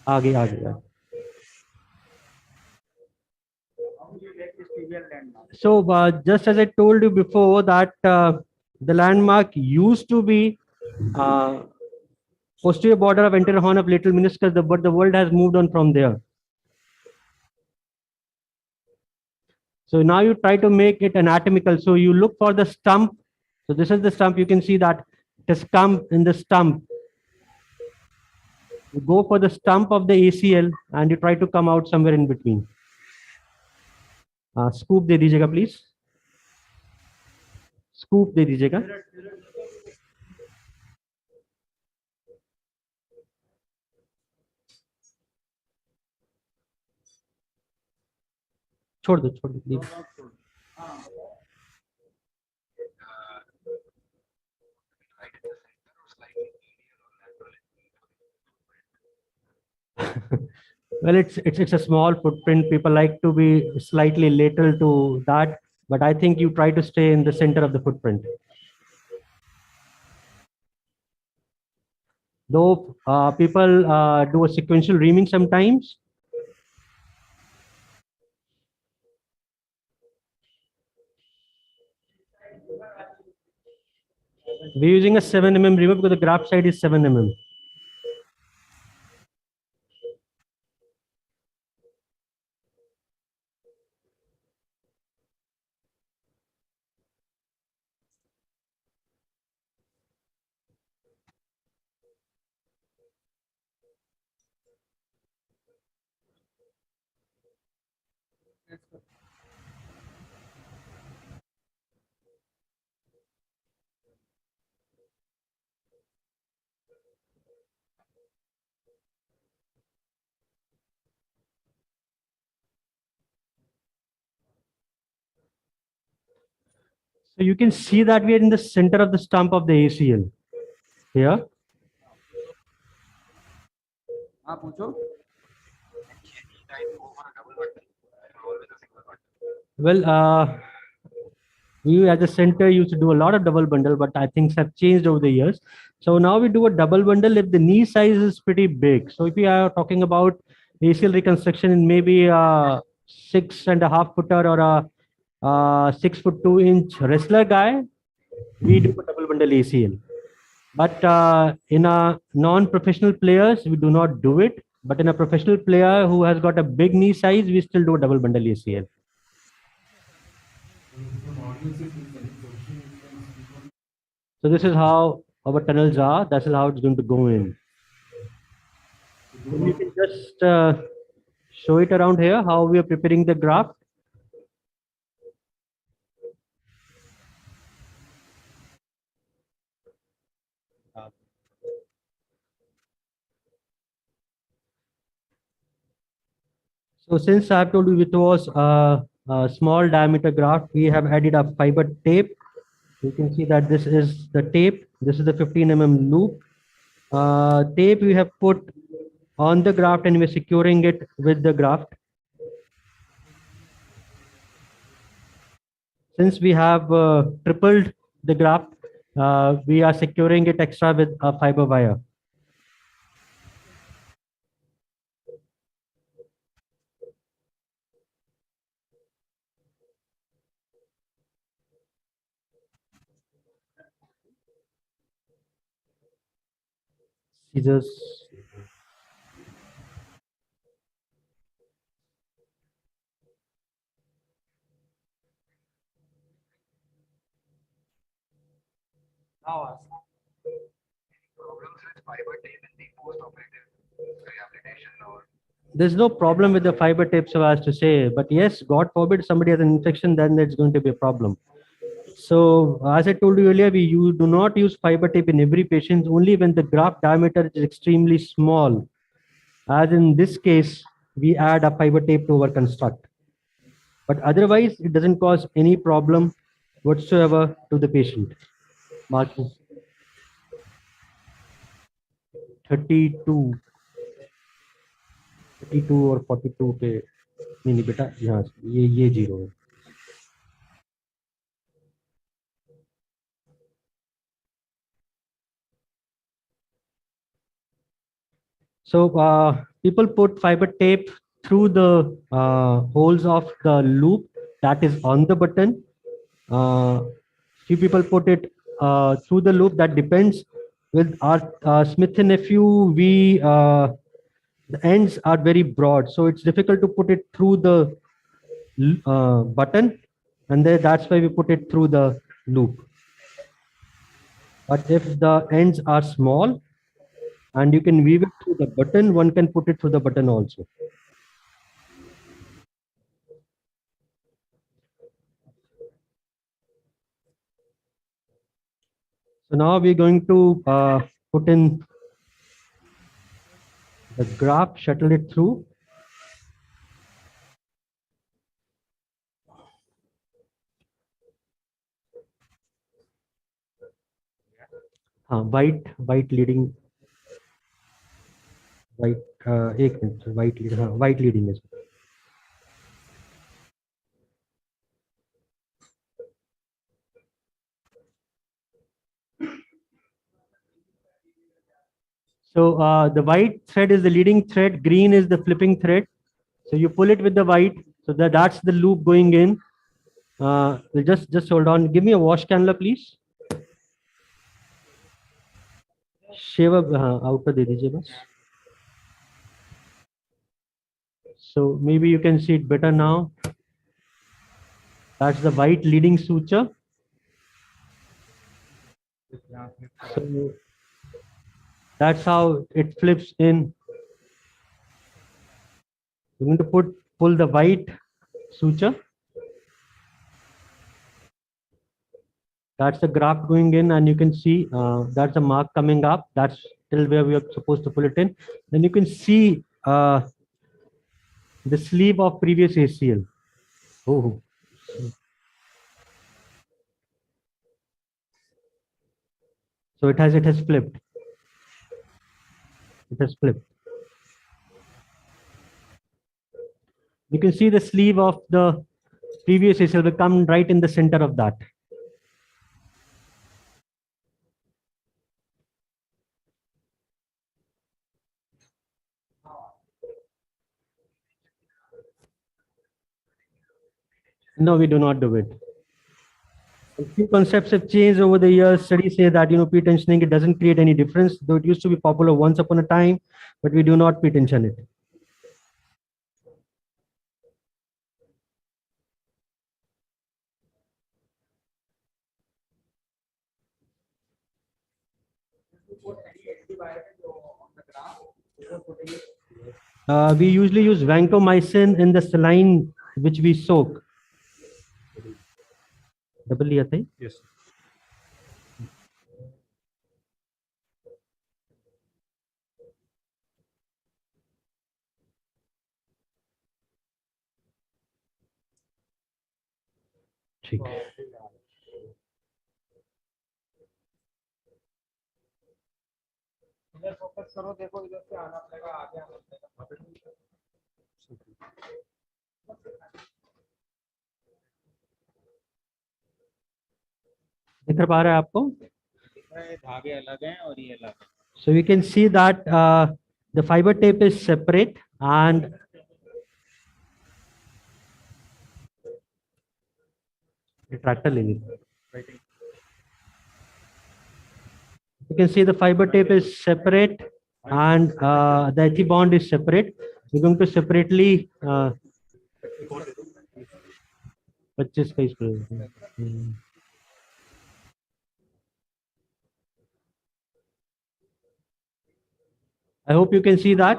आगे. So just as I told you before that the landmark used to be posterior border of anterior horn of lateral meniscus, but the world has moved on from there. So now you try to make it anatomical. So you look for the stump. So this is the stump. You can see that it has come in the stump. You go for the stump of the ACL and you try to come out somewhere in between. Scoop दे दीजिएगा please. Scoop दे दीजिएगा. छोड़ दो leave. Well, it's a small footprint. People like to be slightly lateral to that, but I think you try to stay in the center of the footprint. Though people do a sequential reaming sometimes. We're using a 7 mm reamer because the graft side is 7 mm. So you can see that we are in the center of the stump of the ACL here. Well, we at the center used to do a lot of double bundle, but I think have changed over the years. So now we do a double bundle if the knee size is pretty big. So if we are talking about ACL reconstruction in maybe a 6.5 footer or a 6'2" wrestler guy, we do a double bundle ACL. But in a non-professional players, we do not do it. But in a professional player who has got a big knee size, we still do a double bundle ACL. So this is how our tunnels are. This is how it's going to go in. So you can just show it around here, how we are preparing the graft. So since I have told you it was a small diameter graft, we have added a fiber tape. You can see that this is the tape. This is the 15 mm loop. Tape we have put on the graft and we're securing it with the graft. Since we have tripled the graft, we are securing it extra with a fiber wire. Scissors.
Now ask. Problems with fiber tape in the post-operative rehabilitation or?
There's no problem with the fiber tape, so as to say, but yes, God forbid somebody has an infection, then it's going to be a problem. So as I told you earlier, you do not use fiber tape in every patient, only when the graft diameter is extremely small. As in this case, we add a fiber tape to our construct. But otherwise, it doesn't cause any problem whatsoever to the patient. Martin. 32 or 42 पे नहीं बेटा यहाँ ये 0 है. So people put fiber tape through the holes of the loop that is on the button. Few people put it through the loop. That depends. With our Smith and Nephew, the ends are very broad, so it's difficult to put it through the button, and that's why we put it through the loop. But if the ends are small, and you can weave it through the button. One can put it through the button also. So now we're going to put in the graft, shuttle it through. White leading, white, white leading is. So the white thread is the leading thread, green is the flipping thread. So you pull it with the white, so that's the loop going in. Just hold on. Give me a wash cannula, please. Shave outer दे दीजिए बस. So maybe you can see it better now. That's the white leading suture. So that's how it flips in. You're going to pull the white suture. That's the graft going in, and you can see that's a mark coming up. That's till where we are supposed to pull it in. Then you can see the sleeve of previous ACL. Oh. So it has flipped. It has flipped. You can see the sleeve of the previous ACL will come right in the center of that. No, we do not do it. A few concepts have changed over the years. Studies say that pre-tensioning, it doesn't create any difference, though it used to be popular once upon a time, but we do not pre-tension it. We usually use vancomycin in the saline which we soak. Double लिया था? Yes. ठीक.
इधर focus करो, देखो इधर से आना पड़ेगा, आगे आना पड़ेगा.
दिख पा रहा है आपको?
धागे अलग हैं और ये अलग है.
So we can see that the fiber tape is separate and retractor ले लीजिए. You can see the fiber tape is separate and the ethibond is separate. We're going to separately 25 का इसको. I hope you can see that.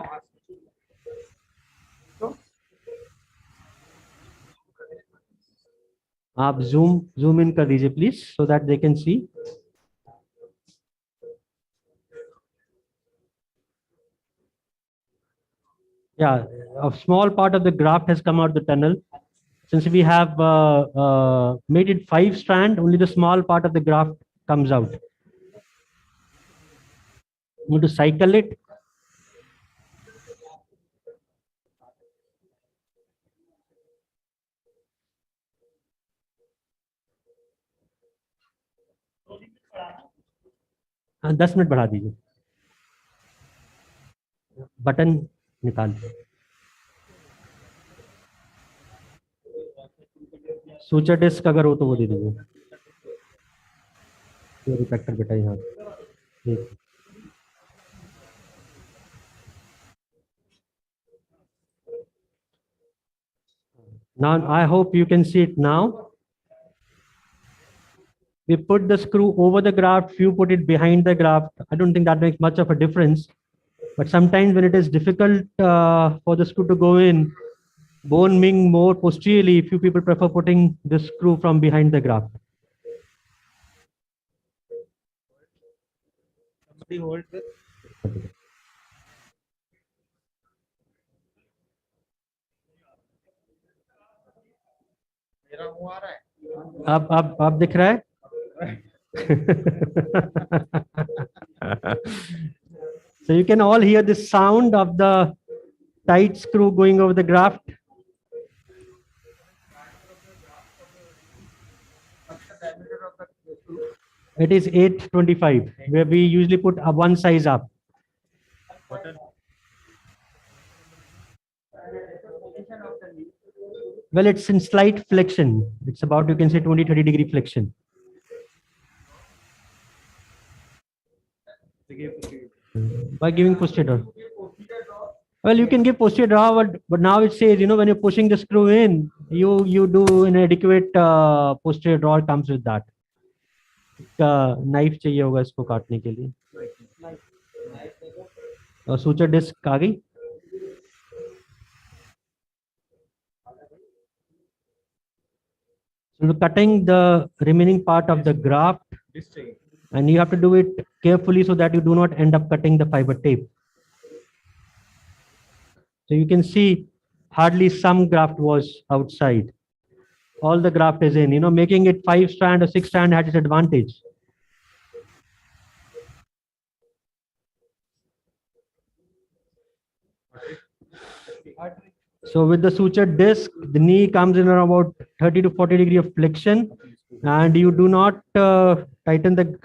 आप zoom in कर दीजिए please so that they can see. Yeah, a small part of the graft has come out the tunnel. Since we have made it 5 strand, only the small part of the graft comes out. You need to cycle it. हाँ 10 minute बढ़ा दीजिए. Button निकाल दीजिए. Suture disc अगर हो तो वो दे दीजिए. रिपेक्टर बेटा यहाँ. Now I hope you can see it now. We put the screw over the graft, few put it behind the graft. I don't think that makes much of a difference. But sometimes when it is difficult for the screw to go in, bone being more posteriorly, few people prefer putting the screw from behind the graft.
Somebody hold this. मेरा मुंह आ रहा है
आप दिख रहा है? So you can all hear the sound of the tight screw going over the graft. It is 825, where we usually put one size up. Well, it's in slight flexion. It's about, you can say, 20-30 degree flexion. By giving posterior draw. Well, you can give posterior draw, but now it says, you know, when you're pushing the screw in, you do an adequate posterior draw comes with that. Knife चाहिए होगा इसको काटने के लिए. और suture disc आ गई. So cutting the remaining part of the graft, and you have to do it carefully so that you do not end up cutting the fiber tape. So you can see hardly some graft was outside. All the graft is in, you know, making it 5-strand or 6-strand had its advantage. So with the suture disc, the knee comes in around about 30 to 40 degree of flexion, and you do not tighten the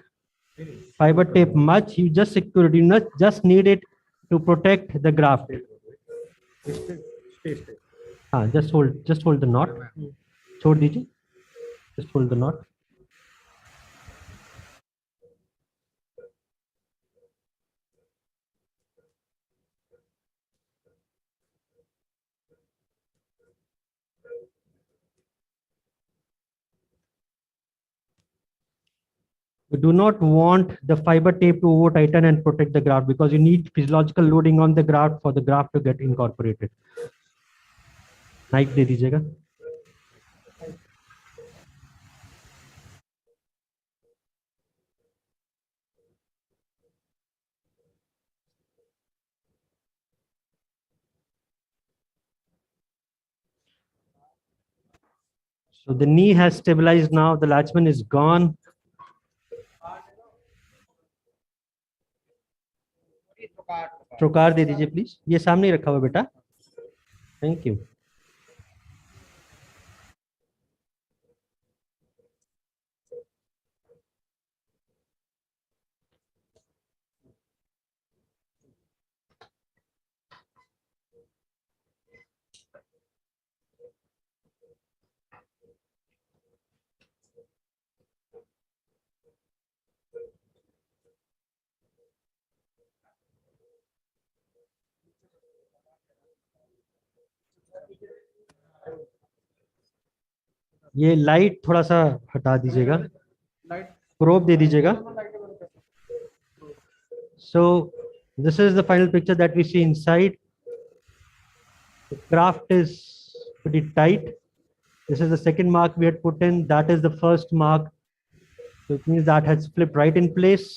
fiber tape much. You just secure it. You not just need it to protect the graft. Just hold the knot. छोड़ दीजिए. Just hold the knot. You do not want the fiber tape to over tighten and protect the graft, because you need physiological loading on the graft for the graft to get incorporated. Knife दे दीजिएगा. So the knee has stabilized now. The latchman is gone. ट्रोकार दे दीजिए please. ये सामने ही रखा हुआ बेटा. Thank you. ये light थोड़ा सा हटा दीजिएगा. प्रोब दे दीजिएगा. So this is the final picture that we see inside. The graft is pretty tight. This is the second mark we had put in. That is the first mark. So it means that has flipped right in place.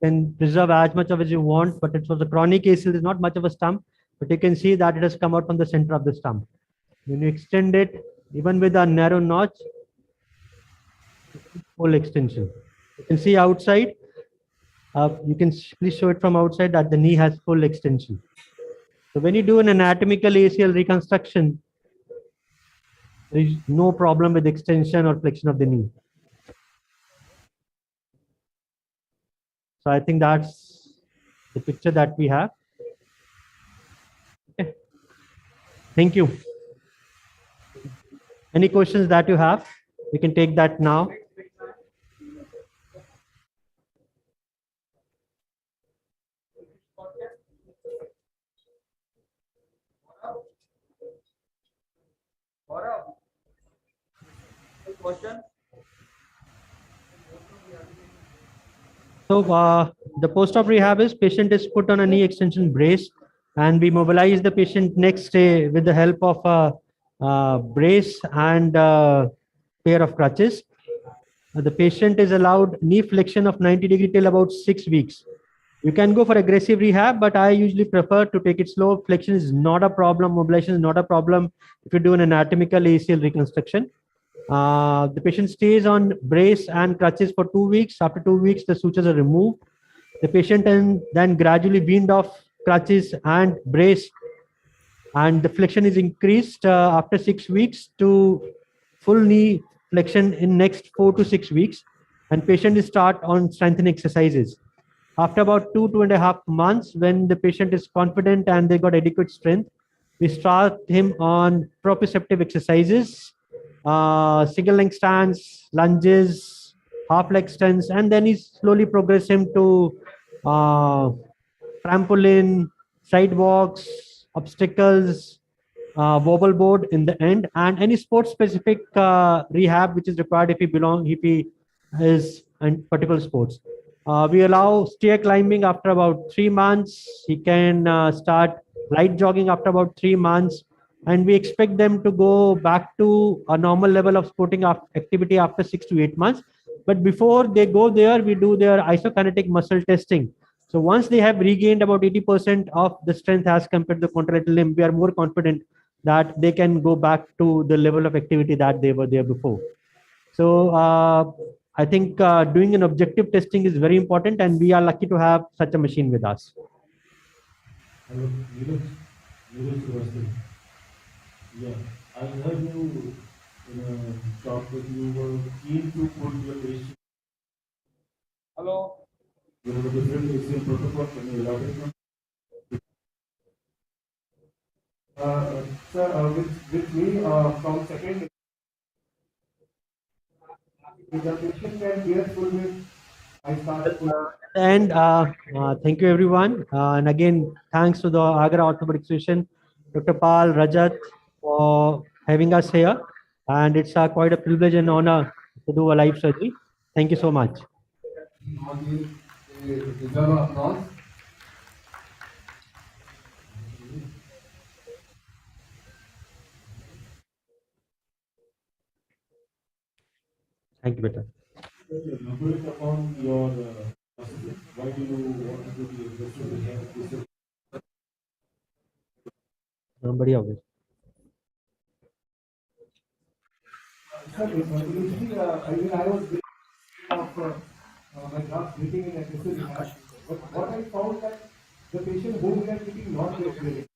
Can preserve as much of as you want, but it was a chronic ACL. There's not much of a stump, but you can see that it has come out from the center of the stump. When you extend it, even with a narrow notch, full extension. You can see outside. You can please show it from outside that the knee has full extension. So when you do an anatomical ACL reconstruction, there is no problem with extension or flexion of the knee. So I think that's the picture that we have. Okay. Thank you. Any questions that you have? We can take that now. So The post-op rehab is patient is put on a knee extension brace, and we mobilize the patient next day with the help of a brace and a pair of crutches. The patient is allowed knee flexion of 90-degree till about 6 weeks. You can go for aggressive rehab, but I usually prefer to take it slow. Flexion is not a problem. Mobilization is not a problem if you do an anatomical ACL reconstruction. The patient stays on brace and crutches for 2 weeks. After 2 weeks, the sutures are removed. The patient then gradually weaned off crutches and brace, and the flexion is increased after 6 weeks to full knee flexion in next 4 to 6 weeks, and patient is start on strengthening exercises. After about 2.5 months, when the patient is confident and they got adequate strength, we start him on proprioceptive exercises, single leg stands, lunges, half leg stands, and then he slowly progress him to trampoline, sidewalks, obstacles, wobble board in the end, and any sports specific rehab which is required if he is in particular sports. We allow stair climbing after about 3 months. He can start light jogging after about 3 months, and we expect them to go back to a normal level of sporting activity after 6 to 8 months. But before they go there, we do their isokinetic muscle testing. So once they have regained about 80% of the strength as compared to the contralateral limb, we are more confident that they can go back to the level of activity that they were there before. So I think doing an objective testing is very important, and we are lucky to have such a machine with us.
Hello, yeah, I heard you in a talk that you were keen to put your patient. Hello. You know the different ACL protocol. Can you elaborate on? Sir, with me from second. The patient can bear full weight. I start.
And thank you everyone. And again, thanks to the Agra Orthopaedic Association, Dr. Pal, Rajat, for having us here. And it's quite a privilege and honor to do a live surgery. Thank you so much. Thank you, Beta.
Elaborate upon your why do you want to do the investigation?
Somebody else.
Sir, initially, I was of my graft breathing in excessive rehab, but what I found that the patient whom we are treating not get breathing.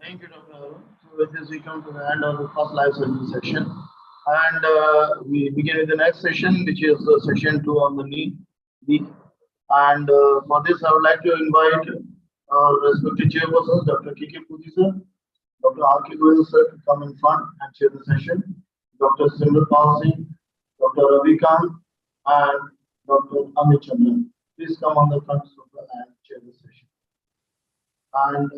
Thank you, Dr. Arun. So with this, we come to the end of the first live surgery session. And we begin with the next session, which is session 2 on the knee. And for this, I would like to invite our respected chairpersons, Dr. K.K. Pudi sir, Dr. R.K. Goyal sir, to come in front and chair the session. Dr. Simran Pal Singh, Dr. Ravi Kant, and Dr. Amit Chandran. Please come on the front sofa and chair the session. And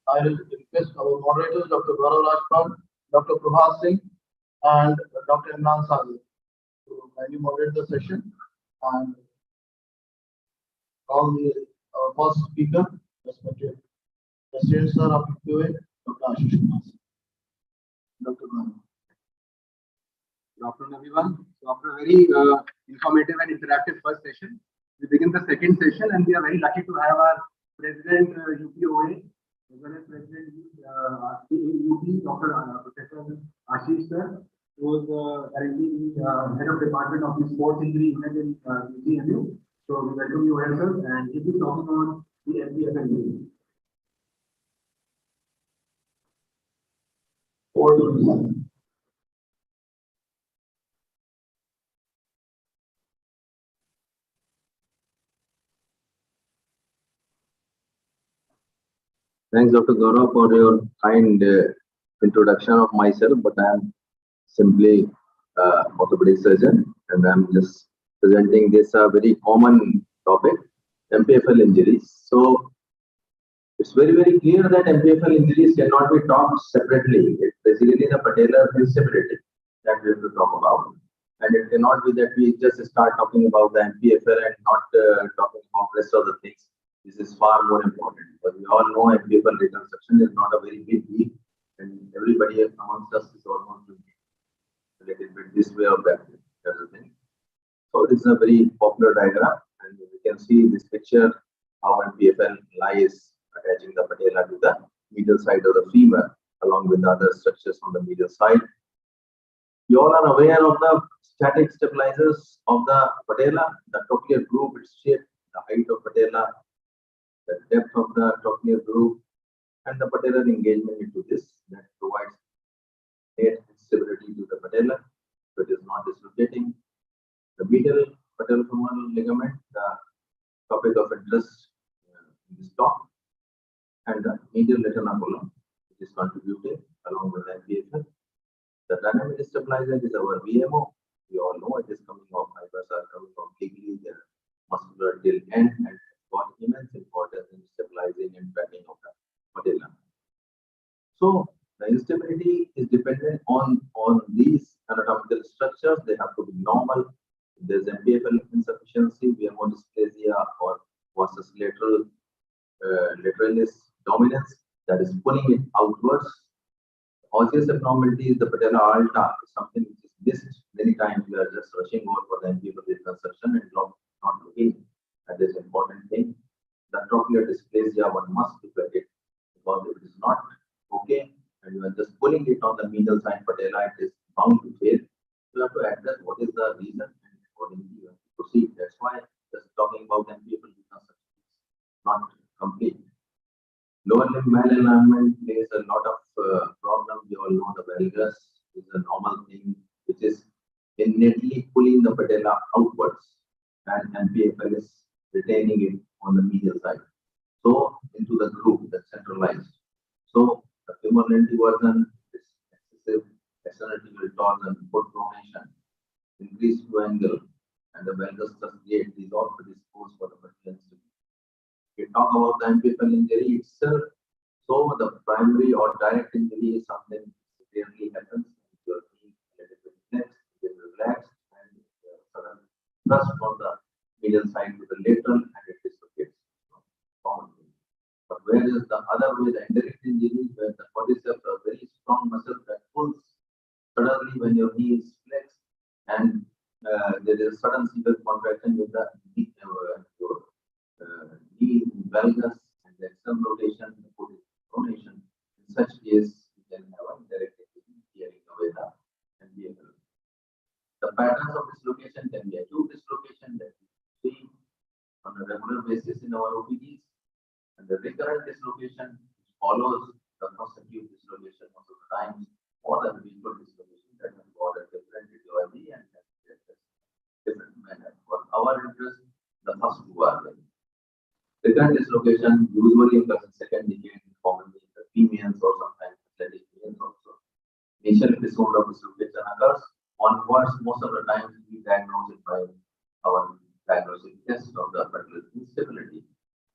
I will request our moderators, Dr. Gaurav Rajpal, Dr. Prabhat Singh, and Dr. Imran Sagar to kindly moderate the session. And call the first speaker, respected President Sir of UPOA, Dr. Ashish Kumar. Dr. Gaurav.
Good afternoon, everyone. So after a very informative and interactive first session, we begin the second session, and we are very lucky to have our President UPOA, as well as President UP, Dr. Professor Ashish sir, who is currently the Head of Department of the Sports Injury Unit in UGMU. So we welcome you here, sir, and he will be talking on the MPFL unit.
Over to you, sir.
Thanks, Dr. Gaurav, for your kind introduction of myself, but I am simply orthopedic surgeon, and I'm just presenting this very common topic, MPFL injuries. So it's very, very clear that MPFL injuries cannot be talked separately. It's basically the patellar instability that we have to talk about. And it cannot be that we just start talking about the MPFL and not talking about rest of the things. This is far more important, because we all know MPFL reconstruction is not a very big deal, and everybody amongst us is almost a little bit this way or that way. That's the thing. So this is a very popular diagram, and you can see this picture how MPFL lies attaching the patella to the medial side of the femur, along with the other structures on the medial side. You all are aware of the static stabilizers of the patella, the trochlear groove, its shape, the height of patella, the depth of the trochlear groove, and the patellar engagement into this that provides net stability to the patella, so it is not dislocating. The medial patellofemoral ligament, the topic of interest in this talk, and the medial retinaculum, which is contributing along with the MPFL. The dynamic stabilizer is our VMO. We all know it is coming off, fibers are coming off quickly, they are muscular till end, and got immense importance in stabilizing and bending of the patella. So the instability is dependent on these anatomical structures. They have to be normal. If there's MPFL insufficiency, VMO dysplasia, or versus lateralis dominance, that is pulling it outwards. Osseous abnormality is the patella alta, something which is missed many times. We are just rushing over for the MPFL reconstruction and not looking at this important thing. The trochlear dysplasia, one must look at it, because if it is not okay and you are just pulling it on the medial side patella, it is bound to fail. You have to address what is the reason and accordingly you have to proceed. That's why just talking about MPFL reconstruction is not complete. Lower limb malalignment plays a lot of problem. We all know the valgus is a normal thing which is innately pulling the patella outwards, and MPFL is retaining it on the medial side. So into the groove that's centralized. So the femoral inversion is excessive external torsion, foot pronation, increased flow angle, and the valgus thrust gate is all predisposed for the patella instability. We talk about the MPFL injury itself. So the primary or direct injury is something that rarely happens. Your knee a little bit flexed, it is relaxed, and sudden thrust on the medial side to the lateral, and it dislocates. Common thing. But where is the other way, the indirect injury, where the quadriceps are very strong muscle that pulls suddenly when your knee is flexed, and there is sudden severe contraction with the knee, knee valgus and the external rotation, the foot is pronation. In such case, you can have a indirect injury tearing away the MPFL. The patterns of dislocation can be acute dislocation that we see on a regular basis in our OPDs, and the recurrent dislocation which follows the first acute dislocation most of the times, or the habitual dislocation that will call a different etiology and different manner. For our interest, the first two are there. Recurrent dislocation usually occurs in second decade, commonly in the females or sometimes athletic males also. Initial episode of dislocation occurs onwards. Most of the time we diagnose it by our diagnostic test of the particular instability.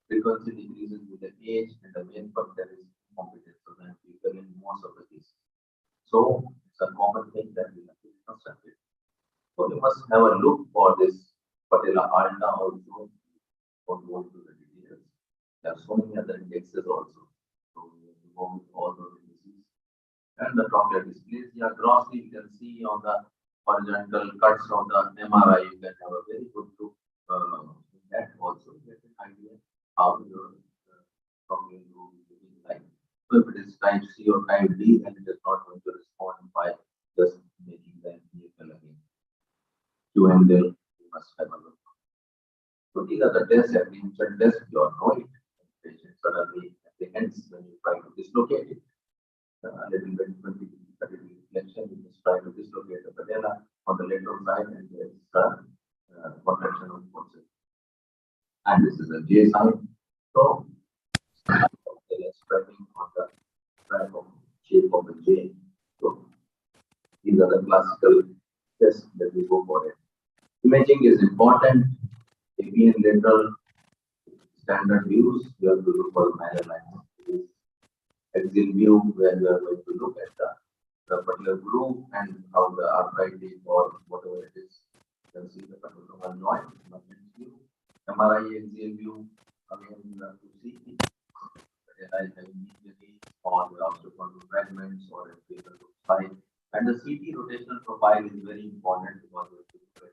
Frequency decreases with the age, and the main factor is competence of the people in most of the cases. So it's a common thing that we have to reconstruct it. So you must have a look for this patella alta also. Don't go to the details. There are so many other indexes also. So we go with all those indices. And the trochlear dysplasia, grossly you can see on the horizontal cuts of the MRI, you can have a very good look in that also. Get an idea how your trochlear groove is looking like. So if it is type C or type D, then it is not going to respond by just making the MPFL again. QNL, you must have a look. So these are the tests that we mentioned. Test you all know it. Patient suddenly apprehends when you try to dislocate it. A little bit 20 to 30 degree flexion, you just try to dislocate the patella on the lateral side, and there is contraction of forces. And this is a J sign. So there is striking on the track of shape of the J. So these are the classical tests that we go for it. Imaging is important. APN lateral standard views, you have to look for minor lines. Axial view, where you are going to look at the particular groove and how the arthritis or whatever it is. You can see the particular joint. MRI axial view, again you have to see immediately or the osteochondral fragments or a paper side. And the CT rotational profile is very important because we have to look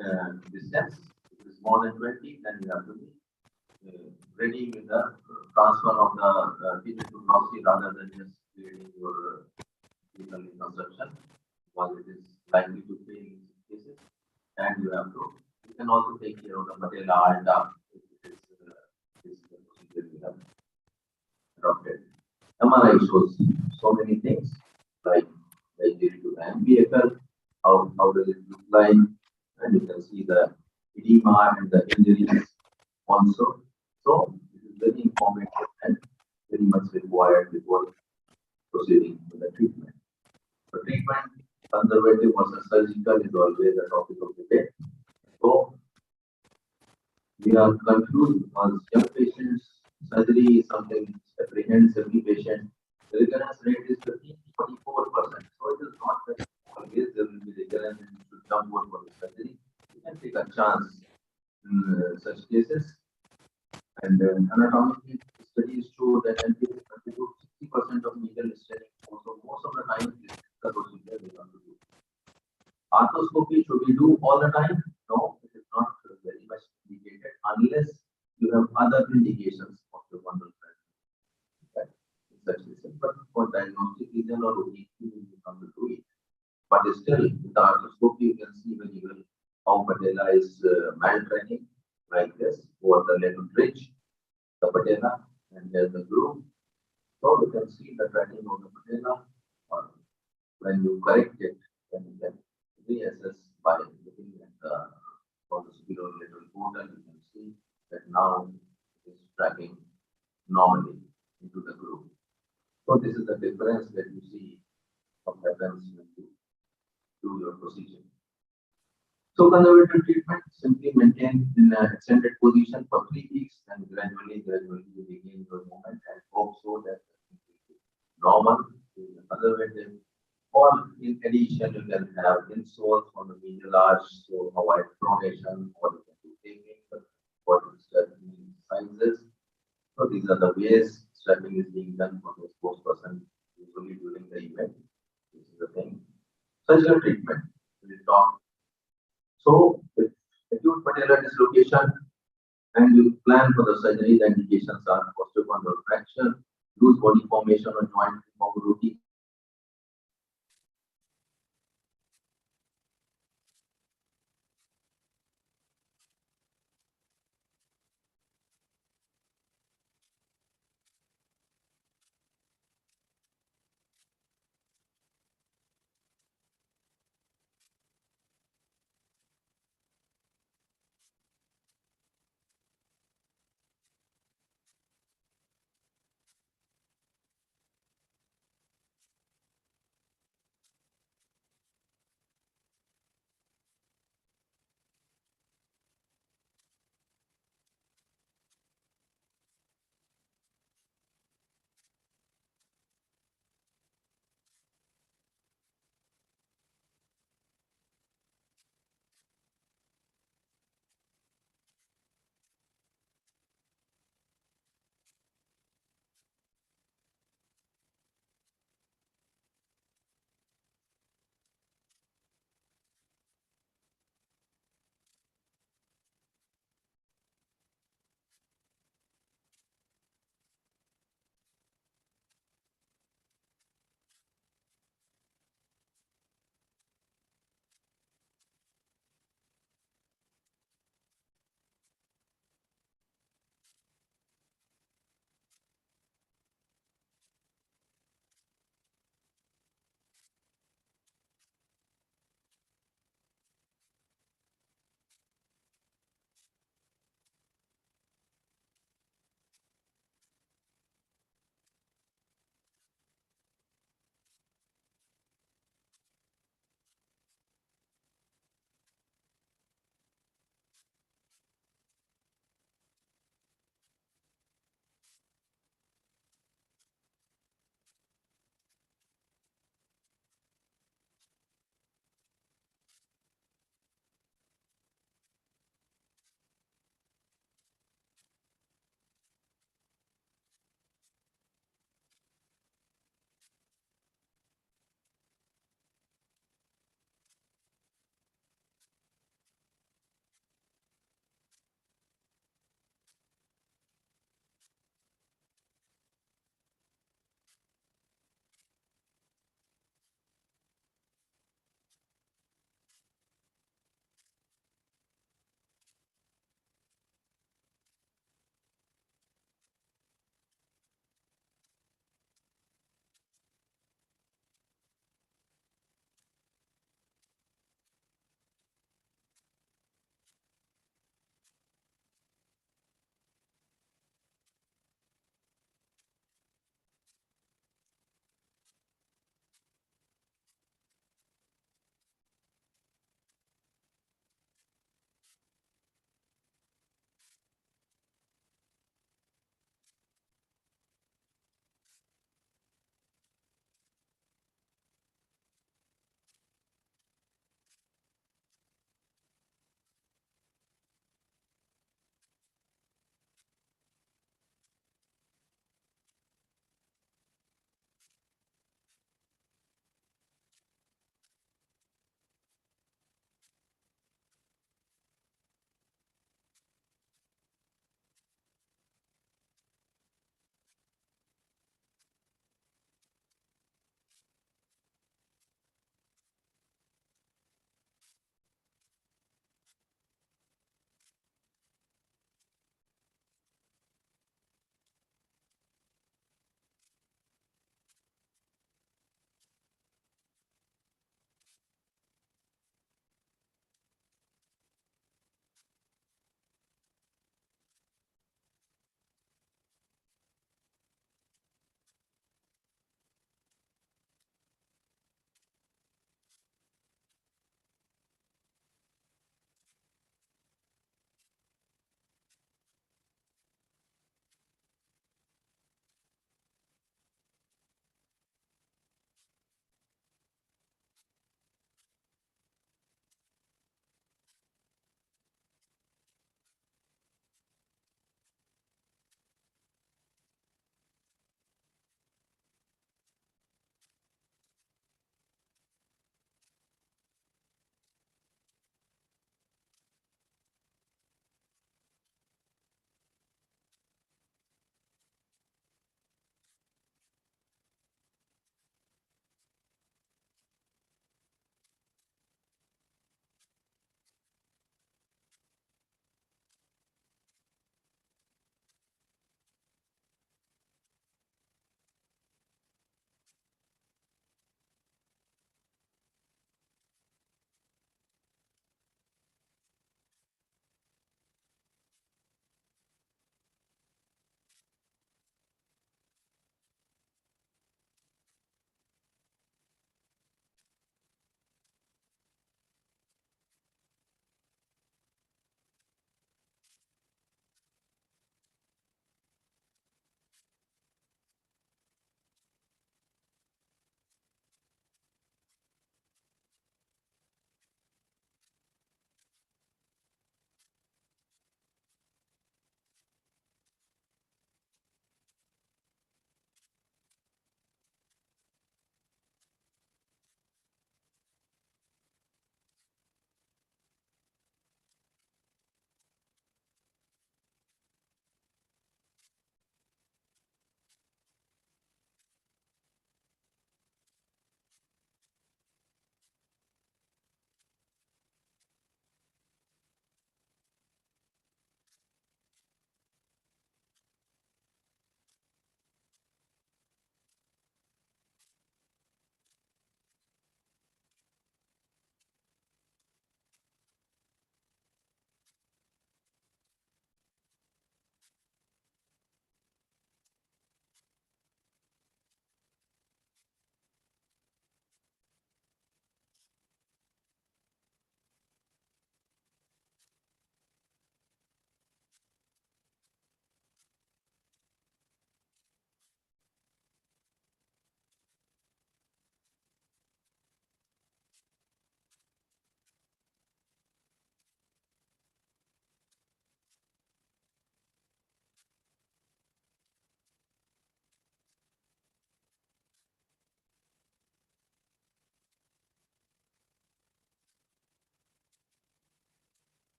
at distance. If it is more than 20, then you have to be ready with the transfer of the teeth to glossy rather than just creating your reconstruction, because it is likely to fail in cases. And you have to, you can also take care of the patella alta if it is the procedure we have adopted. MRI shows so many things like the injury to the MPFL, how does it look like, and you can see the edema and the injuries also. So it is very informative and very much required before proceeding with the treatment. The treatment, conservative versus surgical, is always a topic of debate. So we are confused because young patients, surgery is something that apprehends every patient. The recurrence rate is 30 to 44%. So it is not that always there will be recurrence and you should jump over for the surgery. You can take a chance in such cases. And anatomically, studies show that MPFL contributes 60% of medial staining. Also, most of the time, this is the procedure we want to do. Arthroscopy, should we do all the time? No, it is not very much indicated unless you have other indications of the bundle. Okay. But for diagnostic reason or routine, you come to do it. But still, with the arthroscopy, you can see very well how patella is maltraining, like this, over the lateral ridge, the patella, and there's the groove. So you can see the tracking of the patella. Or when you correct it, then you can reassess by looking at the lateral portal. You can see that now it is tracking normally into the groove. So this is the difference that you see what happens when you do your procedure. So conservative treatment simply maintain in an extended position for 3 weeks and gradually you regain your movement and hope so that normal is conservative. Or in addition, you can have insoles on the medial arch to avoid pronation, or you can do taping, but what is strategy sizes. So these are the ways strapping is being done for the sports person usually during the event. This is the thing. Surgical treatment. We talk. So if acute patellar dislocation and you plan for the surgery, the indications are osteochondral fracture, loose body formation or joint mobility.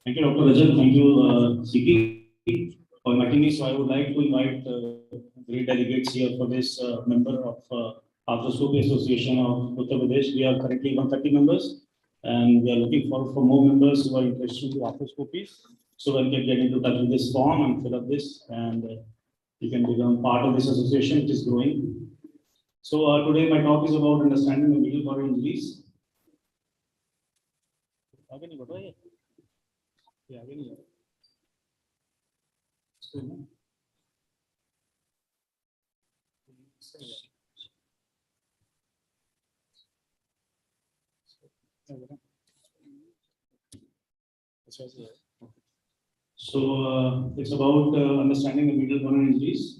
Thank you, Dr. Rajat. Thank you, CP, for inviting me. So I would like to invite great delegates here for this member of Arthroscopy Association of Orthopaedic. We are currently 130 members, and we are looking for more members who are interested in arthroscopy. So one can get into touch with this form and fill up this, and you can become part of this association, which is growing. So today my talk is about understanding the medial corner injuries. So it's about understanding the medial corner injuries.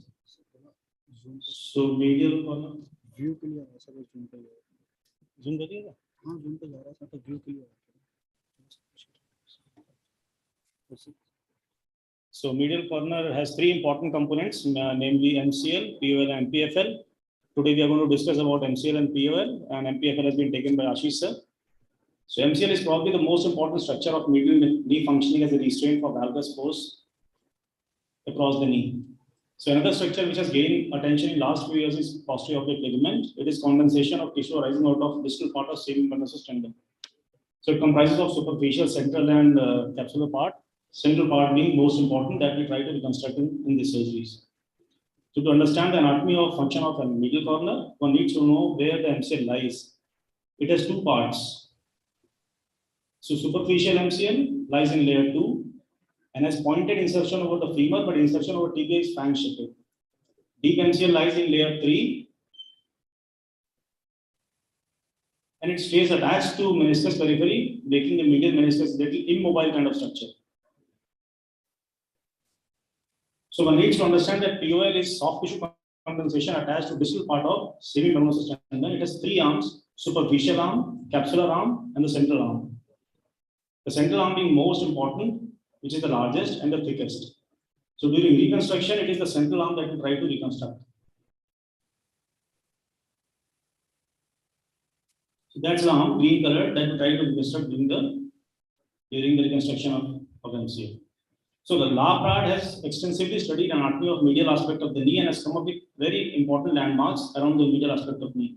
So medial corner
view के लिए ऐसा कुछ zoom करिएगा हाँ zoom पे जा रहा था तो व्यू के लिए
So medial corner has three important components, namely MCL, POL, and MPFL. Today we are going to discuss about MCL and POL, and MPFL has been taken by Ashish sir. So MCL is probably the most important structure of medial knee functioning as a restraint for valgus force across the knee. So another structure which has gained attention in last few years is posterior oblique ligament. It is condensation of tissue arising out of distal part of semimembranosus tendon. So it comprises of superficial, central, and capsular part. Central part being most important that we try to reconstruct in these surgeries. So to understand the anatomy of function of a medial corner, one needs to know where the MCL lies. It has two parts. So superficial MCL lies in layer 2 and has pointed insertion over the femur, but insertion over tibia is fan shaped. Deep MCL lies in layer 3 and it stays attached to meniscus periphery, making the medial meniscus little immobile kind of structure. So one needs to understand that POL is soft tissue condensation attached to distal part of semimembranosus tendon. It has three arms: superficial arm, capsular arm, and the central arm. The central arm being most important, which is the largest and the thickest. So during reconstruction, it is the central arm that we try to reconstruct. So that's the arm, green color, that we try to reconstruct during the reconstruction of MCL. So the Laprad has extensively studied anatomy of medial aspect of the knee and has come up with very important landmarks around the medial aspect of knee.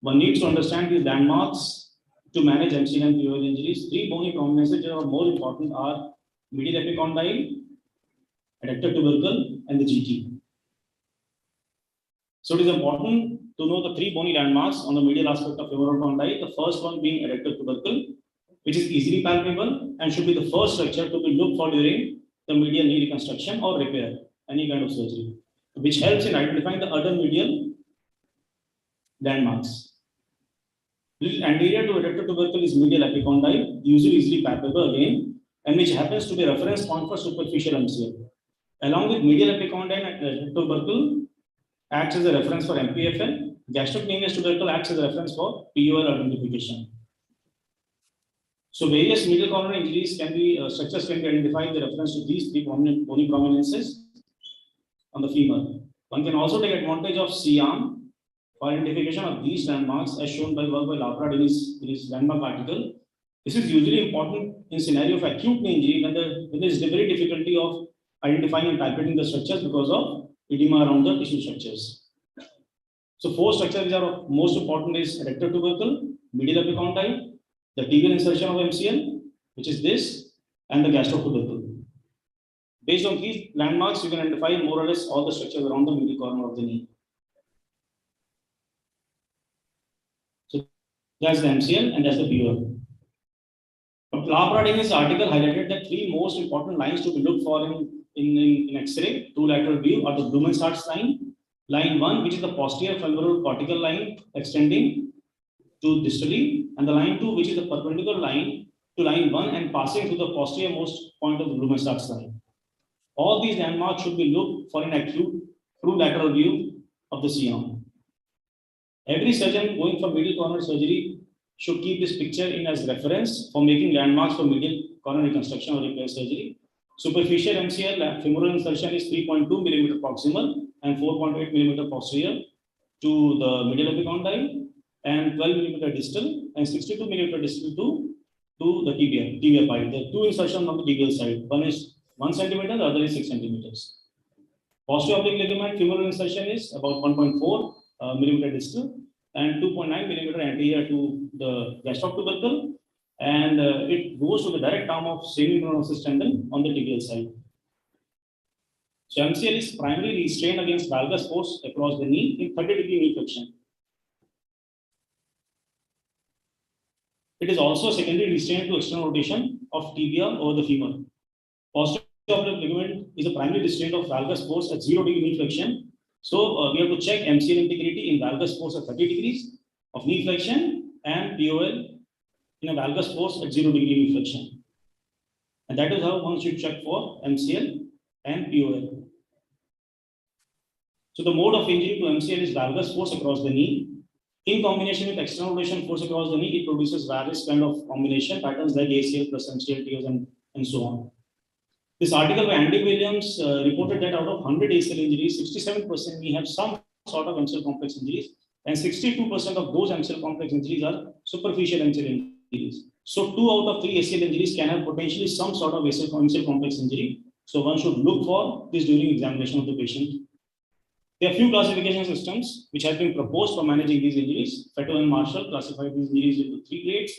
One needs to understand these landmarks to manage MCL and POL injuries. Three bony prominences that are more important are medial epicondyle, adductor tubercle, and the GT. So it is important to know the three bony landmarks on the medial aspect of femoral condyle. The first one being adductor tubercle, which is easily palpable and should be the first structure to be looked for during the medial knee reconstruction or repair, any kind of surgery, which helps in identifying the other medial landmarks. Little anterior to adductor tubercle is medial epicondyle, usually easily palpable again, and which happens to be a reference point for superficial MCL. Along with medial epicondyle and adductor tubercle acts as a reference for MPFL. Gastrocnemius tubercle acts as a reference for POL identification. So various medial corner injuries can be structures can be identified with reference to these three bony prominences on the femur. One can also take advantage of C-arm for identification of these landmarks, as shown by work by Laprad in his landmark article. This is usually important in scenario of acute knee injury when there is very difficulty of identifying and palpating the structures because of edema around the tissue structures. So four structures which are most important is adductor tubercle, medial epicondyle, the tibial insertion of MCL, which is this, and the gastrotubercle. Based on these landmarks, you can identify more or less all the structures around the medial corner of the knee. So that's the MCL and that's the POL. Laprad in his article highlighted that three most important lines to be looked for in X-ray, two lateral view, are the Blumenstadt's line, line 1, which is the posterior femoral cortical line extending to distally, and the line 2, which is the perpendicular line to line 1 and passing through the posterior most point of the Blumenstadt's line. All these landmarks should be looked for in acute through lateral view of the C-arm. Every surgeon going for medial corner surgery should keep this picture in as reference for making landmarks for medial corner reconstruction or repair surgery. Superficial MCL femoral insertion is 3.2 mm proximal and 4.8 mm posterior to the medial epicondyle, and 12 mm distal and 62 mm distal to to the tibia pipe. There are two insertions on the tibial side. One is 1 centimeter, the other is 6 centimeters. Posterior oblique ligament femoral insertion is about 1.4 millimeter distal and 2.9 millimeter anterior to the gastroctubercle, and it goes to the direct arm of semimembranosus tendon on the tibial side. So MCL is primarily restrained against valgus force across the knee in 30-degree knee flexion. It is also secondary restraint to external rotation of tibia over the femur. Posterior oblique ligament is a primary restraint of valgus force at 0-degree knee flexion. So we have to check MCL integrity in valgus force at 30 degrees of knee flexion and POL in a valgus force at 0-degree knee flexion. And that is how one should check for MCL and POL. So the mode of injury to MCL is valgus force across the knee. In combination with external rotation force across the knee, it produces various kind of combination patterns like ACL plus MCL tears and so on. This article by Andy Williams reported that out of 100 ACL injuries, 67% may have some sort of MCL complex injuries, and 62% of those MCL complex injuries are superficial MCL injuries. So 2 out of 3 ACL injuries can have potentially some sort of MCL complex injury. So one should look for this during examination of the patient. There are few classification systems which have been proposed for managing these injuries. Fetto and Marshall classified these injuries into 3 grades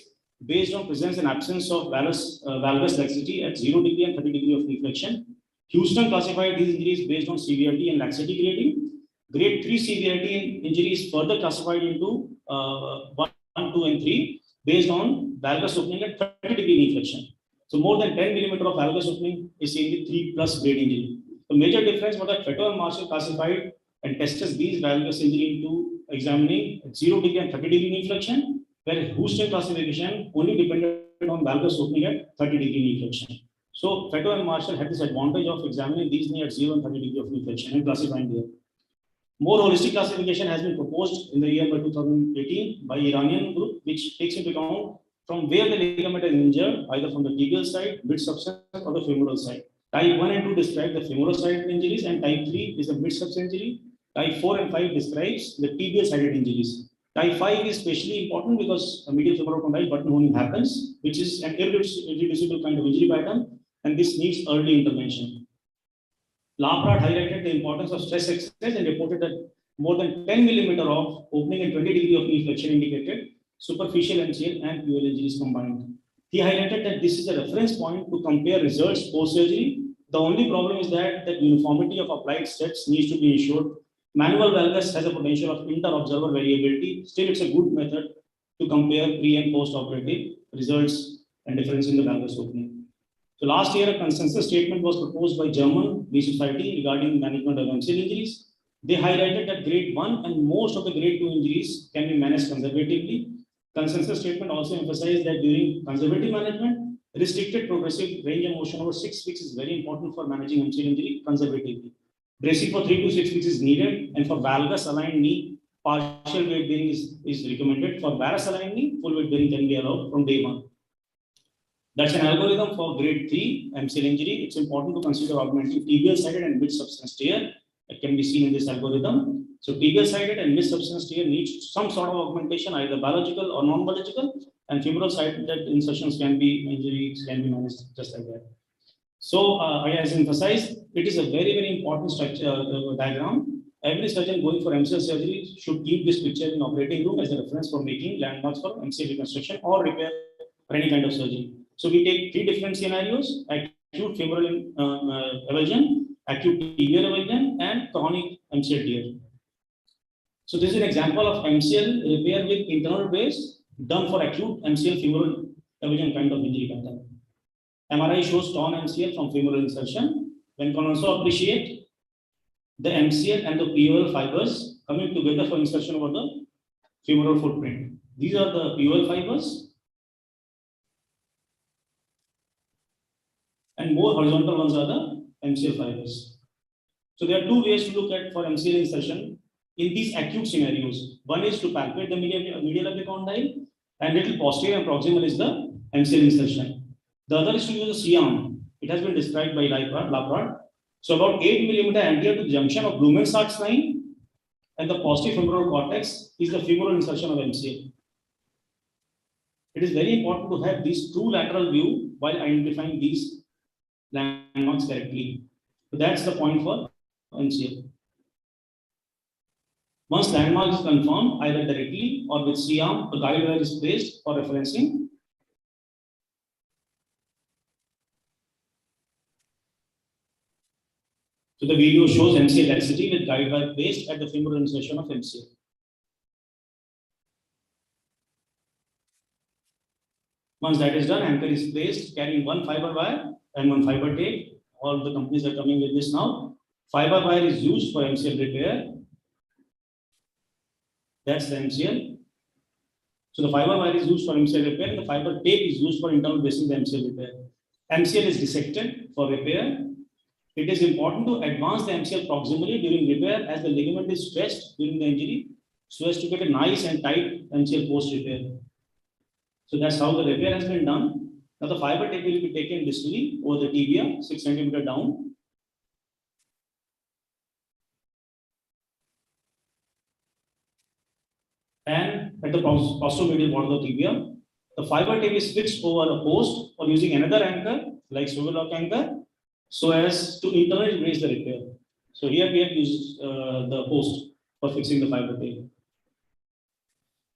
based on presence and absence of valgus laxity at 0-degree and 30-degree of knee flexion. Houston classified these injuries based on severity and laxity grading. Grade 3 severity injuries further classified into 1, 2, and 3 based on valgus opening at 30-degree knee flexion. So more than 10 millimeter of valgus opening is seen with 3+ grade injury. The major difference was that Fetto and Marshall classified and tested these valgus injury into examining at 0-degree and 30-degree knee flexion, where Houston classification only depended on valgus opening at 30-degree knee flexion. So Fetto and Marshall had this advantage of examining these knee at 0 and 30 degree of knee flexion and classifying them. More holistic classification has been proposed in the year by 2018 by Iranian group, which takes into account from where the ligament is injured, either from the tibial side, mid-substance, or the femoral side. Type 1 and 2 describe the femoral side injuries, and type 3 is the mid-substance injury. Type 4 and 5 describes the tibial sided injuries. Type 5 is especially important because a medial femoral condyle buttonholing happens, which is an irreducible kind of injury pattern, and this needs early intervention. Laprad highlighted the importance of stress exercise and reported that more than 10 millimeter of opening and 20 degree of knee flexion indicated superficial MCL and POL injuries combined. He highlighted that this is a reference point to compare results post-surgery. The only problem is that the uniformity of applied steps needs to be ensured. Manual valgus has a potential of inter-observer variability. Still, it's a good method to compare pre- and post-operative results and difference in the valgus opening. So last year, a consensus statement was proposed by German Knee Society regarding management of MCL injuries. They highlighted that grade 1 and most of the grade 2 injuries can be managed conservatively. Consensus statement also emphasized that during conservative management, restricted progressive range of motion over 6 weeks is very important for managing MCL injury conservatively. Bracing for 3 to 6 weeks is needed, and for valgus aligned knee, partial weight bearing is recommended. For varus aligned knee, full weight bearing can be allowed from day 1. That's an algorithm for grade 3 MCL injury. It's important to consider augmenting tibial sided and mid substance tear. It can be seen in this algorithm. So tibial sided and mid substance tear needs some sort of augmentation, either biological or non-biological, and femoral sided insertions injuries can be managed just like that. So as emphasized, it is a very, very important structure diagram. Every surgeon going for MCL surgery should keep this picture in operating room as a reference for making landmarks for MCL reconstruction or repair for any kind of surgery. So we take 3 different scenarios: acute femoral avulsion, acute tibial avulsion, and chronic MCL tear. So this is an example of MCL repair with internal brace done for acute MCL femoral avulsion kind of injury pattern. MRI shows torn MCL from femoral insertion. One can also appreciate the MCL and the POL fibers coming together for insertion over the femoral footprint. These are the POL fibers, and more horizontal ones are the MCL fibers. So there are 2 ways to look at for MCL insertion in these acute scenarios. One is to palpate the medial epicondyle, and little posterior and proximal is the MCL insertion. The other is to use a C-arm. It has been described by Laprad. So about 8 millimeter anterior to the junction of Blumenstadt's line and the posterior femoral cortex is the femoral insertion of MCL. It is very important to have this true lateral view while identifying these landmarks correctly. So that's the point for MCL. Once landmark is confirmed, either directly or with C-arm, a guide wire is placed for referencing. So the video shows MCL laxity with guide wire placed at the femoral insertion of MCL. Once that is done, anchor is placed carrying one fiber wire and one fiber tape. All the companies are coming with this now. Fiber wire is used for MCL repair. That's the MCL. So the fiber wire is used for MCL repair and the fiber tape is used for internal bracing the MCL repair. MCL is dissected for repair. It is important to advance the MCL proximally during repair as the ligament is stretched during the injury so as to get a nice and tight MCL post repair. So that's how the repair has been done. Now the fiber tape will be taken distally over the tibia, 6 cm down. And at the posteromedial border of the tibia, the fiber tape is fixed over a post or using another anchor like swivel lock anchor so as to internally brace the repair. So here we have used the post for fixing the fiber tape.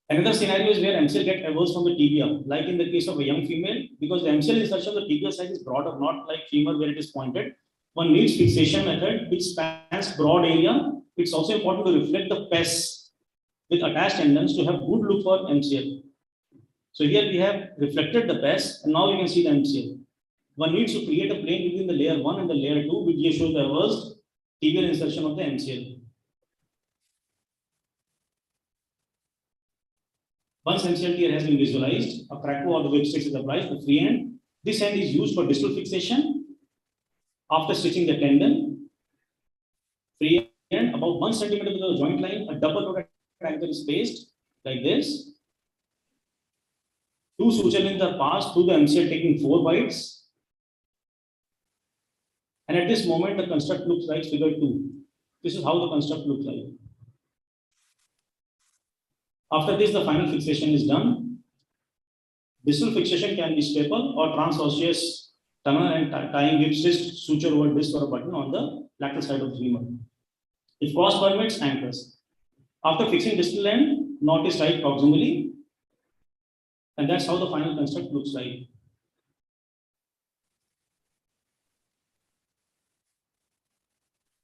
Another scenario is where MCL get avulsed from the tibia, like in the case of a young female, because the MCL insertion of the tibial side is broader, not like femur where it is pointed. One needs fixation method which spans broad area. It's also important to reflect the pes with attached tendons to have good look for MCL. So here we have reflected the pes, and now you can see the MCL. One needs to create a plane between the layer 1 and the layer 2, which here shows the avulsed tibial insertion of the MCL. Once MCL tear has been visualized, a crack or the whip stitch is applied to free end. This end is used for distal fixation. After stitching the tendon, free end about 1 cm below the joint line, a double loaded anchor is placed like this. 2 suture lines are passed through the MCL taking 4 bites. And at this moment, the construct looks like figure 2. This is how the construct looks like. After this, the final fixation is done. Distal fixation can be staple or transosseous tunnel and tying whip stitch suture over disc or a button on the lateral side of the femur. If cost permits, anchors. After fixing distal end, knot is tied proximally, and that's how the final construct looks like.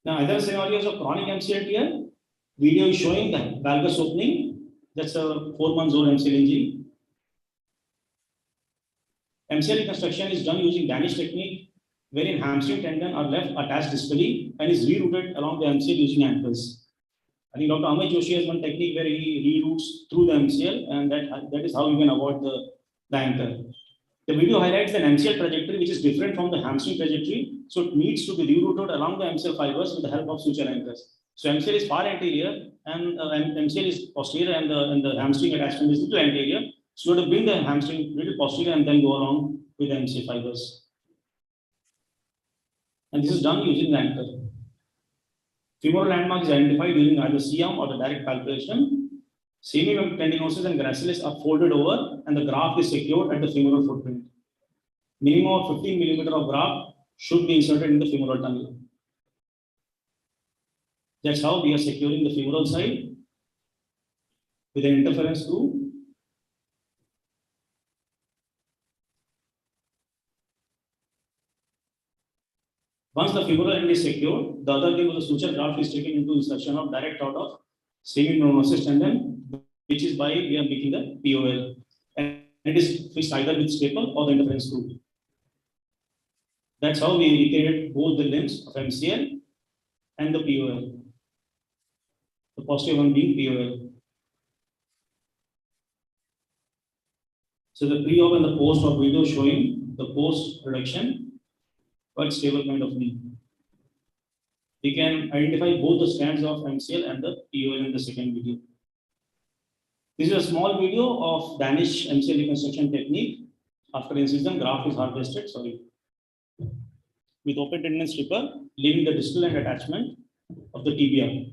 Now, other scenarios of chronic MCL tear, video is showing the valgus opening. That's a 4-month-old MCL injury. MCL reconstruction is done using Danish technique, wherein hamstring tendon are left attached distally and is rerouted along the MCL using anchors. I think Dr. Amit Joshi has one technique where he reroutes through the MCL, and that is how you can avoid the anchor. The video highlights an MCL trajectory which is different from the hamstring trajectory, so it needs to be rerouted along the MCL fibers with the help of suture anchors. So MCL is far anterior and MCL is posterior, and the hamstring attachment is little anterior. So to bring the hamstring little posterior and then go along with the MCL fibers. And this is done using the anchor. Femoral landmark is identified using either C-arm or the direct palpation. Semitendinosus and gracilis are folded over and the graft is secured at the femoral footprint. Minimum of 15 mm of graft should be inserted in the femoral tunnel. That's how we are securing the femoral side with an interference screw. Once the femoral end is secured, the other thing with the suture graft is taken into insertion of direct out of semitendinosus tendon, which is by we are making the POL. And it is fixed either with staple or the interference screw. That's how we recreated both the limbs of MCL and the POL. The posterior one being POL. So the pre-op and the post-op video showing the post reduction, quite stable kind of knee. We can identify both the strands of MCL and the POL in the second video. This is a small video of Danish MCL reconstruction technique. After incision, graft is harvested, with open tendon stripper, leaving the distal end attachment of the tibia.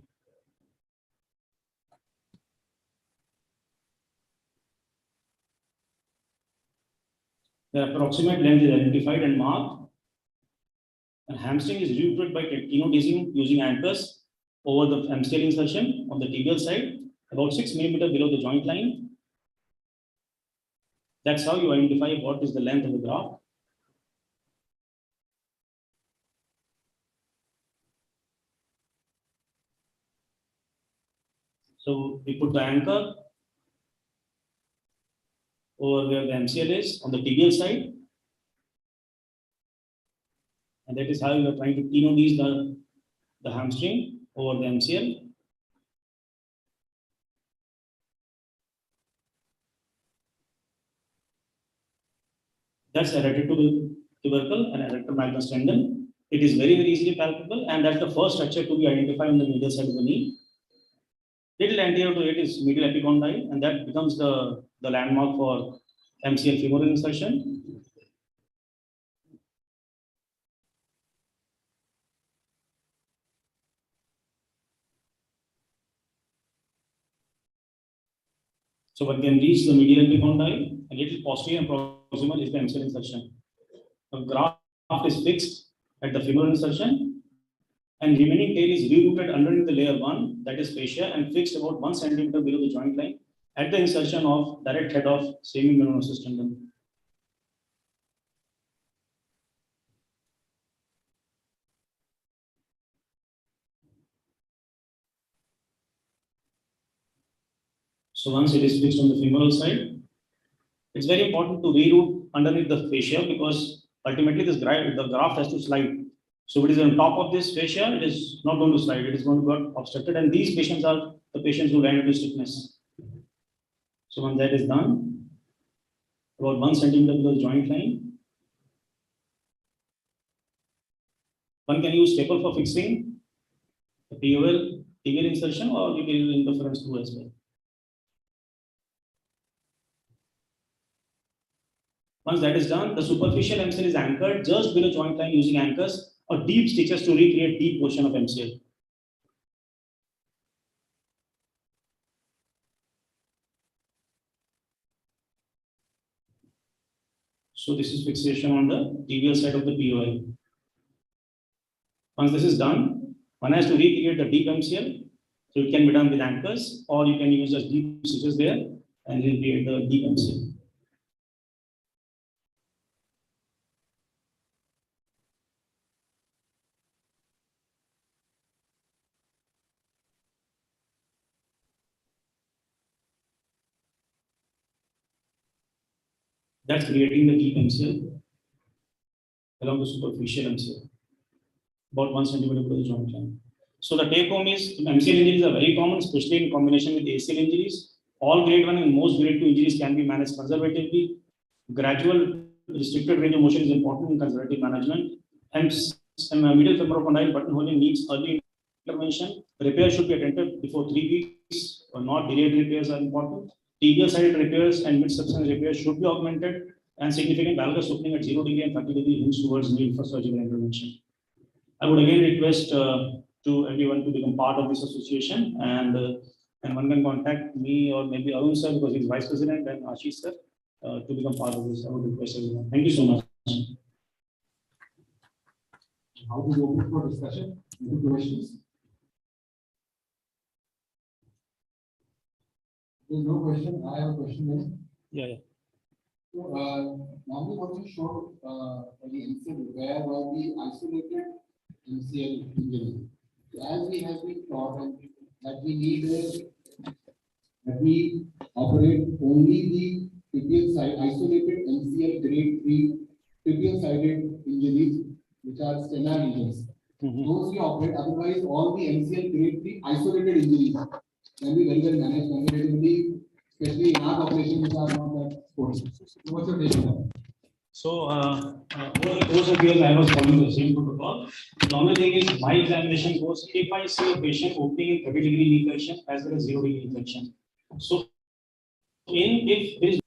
The approximate length is identified and marked. And hamstring is routed by tenontism using anchors over the MCL insertion on the tibial side, about 6 millimeters below the joint line. That's how you identify what is the length of the graft. So we put the anchor over where the MCL is on the tibial side. And that is how you are trying to tenontize the hamstring over the MCL. That's erected tubercle and erector magnus tendon. It is very, very easily palpable, and that's the first structure to be identified on the medial side of the knee. Little anterior to it is medial epicondyle, and that becomes the landmark for MCL femoral insertion. So one can reach the medial epicondyle, a little posterior and proximal is the MCL insertion. The graft is fixed at the femoral insertion, and remaining tail is rerouted underneath the layer 1, that is fascia, and fixed about 1 centimeter below the joint line at the insertion of direct head of semimembranosus tendon. So once it is fixed on the femoral side, it's very important to reroute underneath the fascia because ultimately the graft has to slide. So if it is on top of this fascia, it is not going to slide, it is going to get obstructed, and these patients are the patients who land into stiffness. So when that is done, about 1 centimeter below the joint line, one can use staple for fixing the POL, tibial insertion, or you can use interference screw as well. Once that is done, the superficial MCL is anchored just below joint line using anchors or deep stitches to recreate deep portion of MCL. So this is fixation on the tibial side of the POL. Once this is done, one has to recreate the deep MCL. So it can be done with anchors, or you can use just deep stitches there and recreate the deep MCL. That's creating the deep MCL along the superficial MCL, about 1 centimeter below the joint line. So the take home is MCL injuries are very common, especially in combination with ACL injuries. All grade 1 and most grade 2 injuries can be managed conservatively. Gradual restricted range of motion is important in conservative management. And medial femoral condyle buttonholing needs early intervention. Repair should be attended before 3 weeks, or not delayed repairs are important. Tibial sided repairs and mid substance repairs should be augmented, and significant valgus opening at 0 degree and 30 degree hints towards need for surgical intervention. I would again request to everyone to become part of this association, and one can contact me or maybe Arun sir because he's vice president, and Ashish sir to become part of this. I would request everyone. Thank you so much.
How to open for discussion? Any questions? There's no question. I have a question then.
Yeah.
So, normally what you showed for the MCL repair was the isolated MCL injury. So as we have been taught that we need that we operate only the tibial side, isolated MCL grade 3 tibial sided injuries, which are sternal injuries. Those we operate, otherwise all the MCL grade 3 isolated injuries can be very well managed conservatively, especially in our population which are not that sports. So what's your take on that?
So, over the course of years, I was following the same protocol. The only thing is, my examination was if I see a patient opening in 30 degree knee flexion as well as 0 degree knee flexion. So, if there is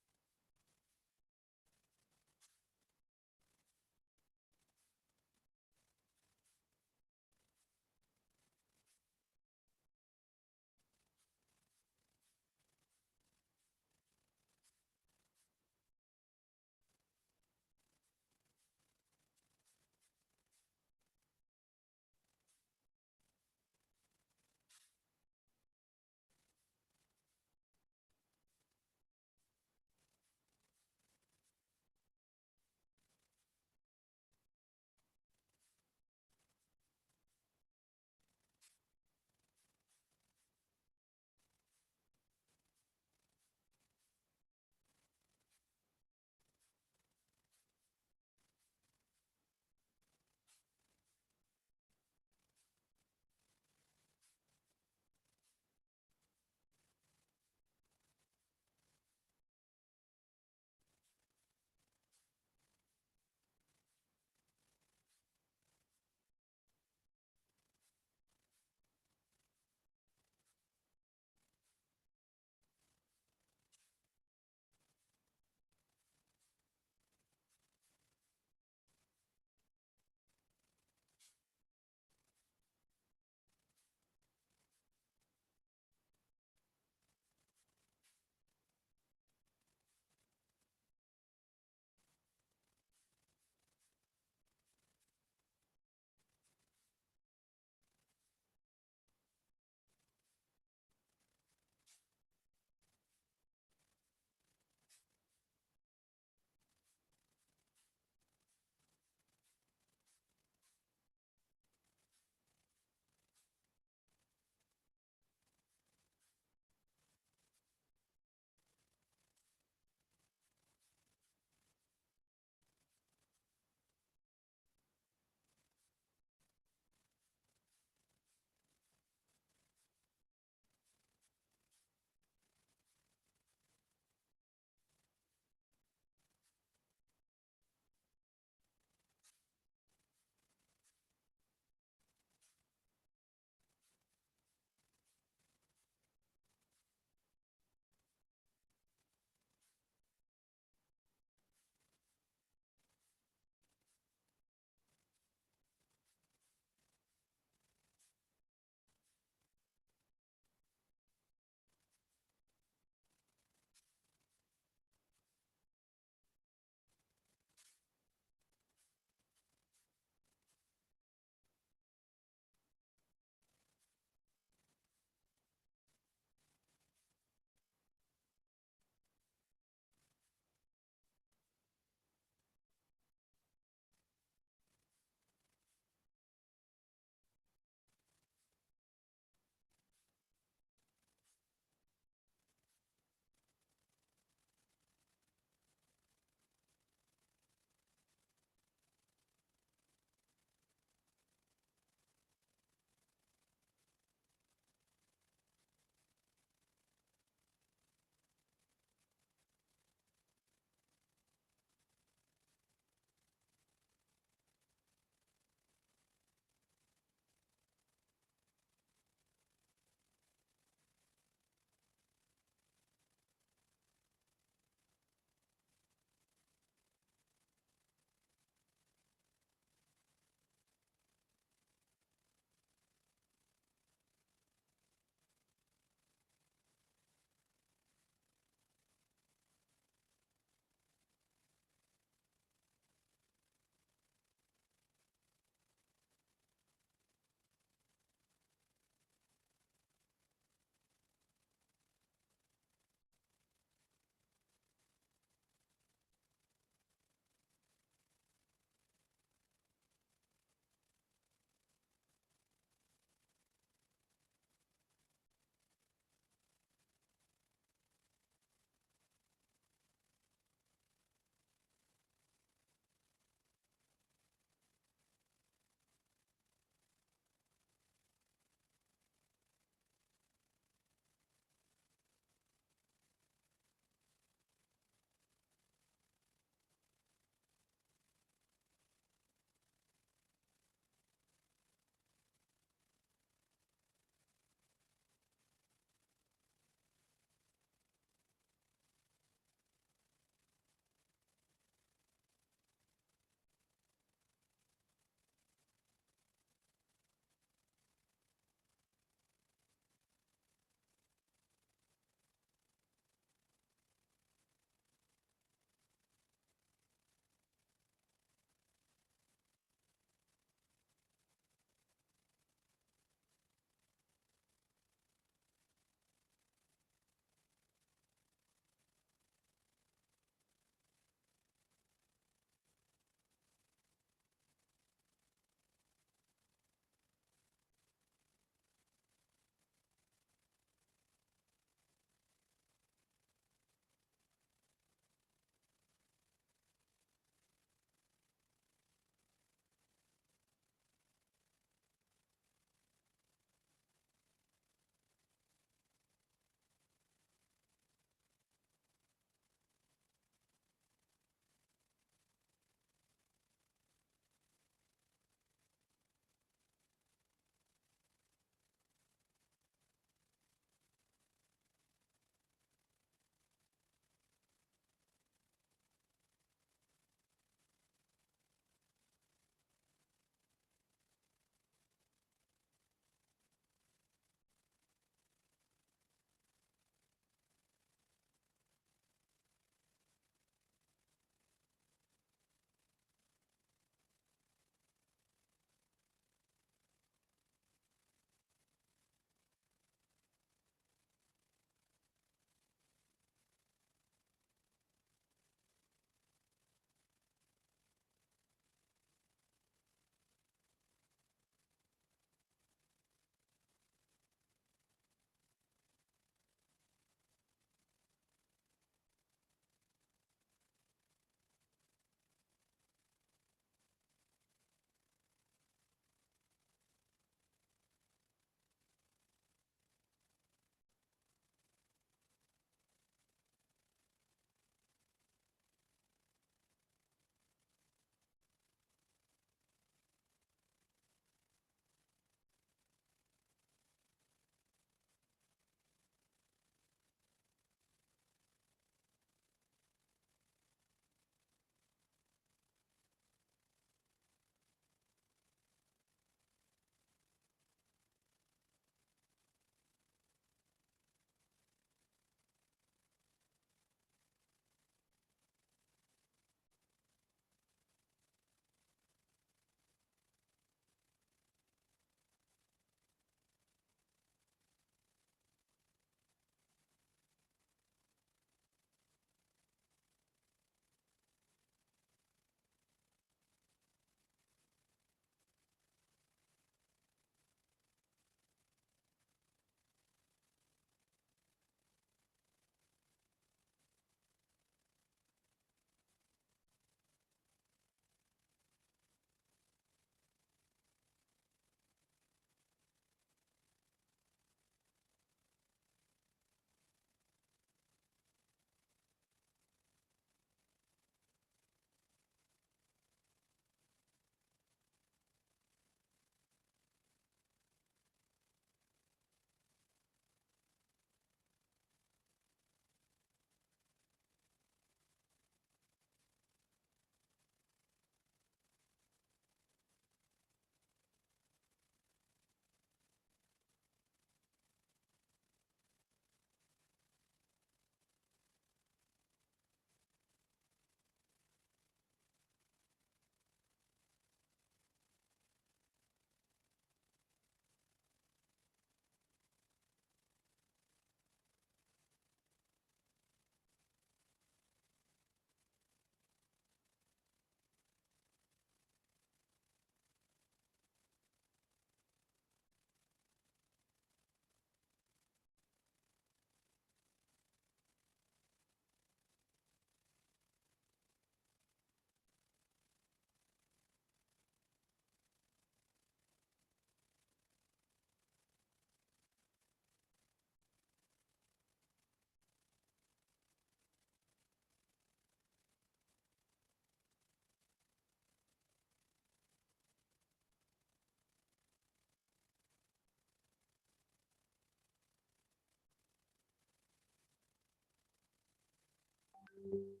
you.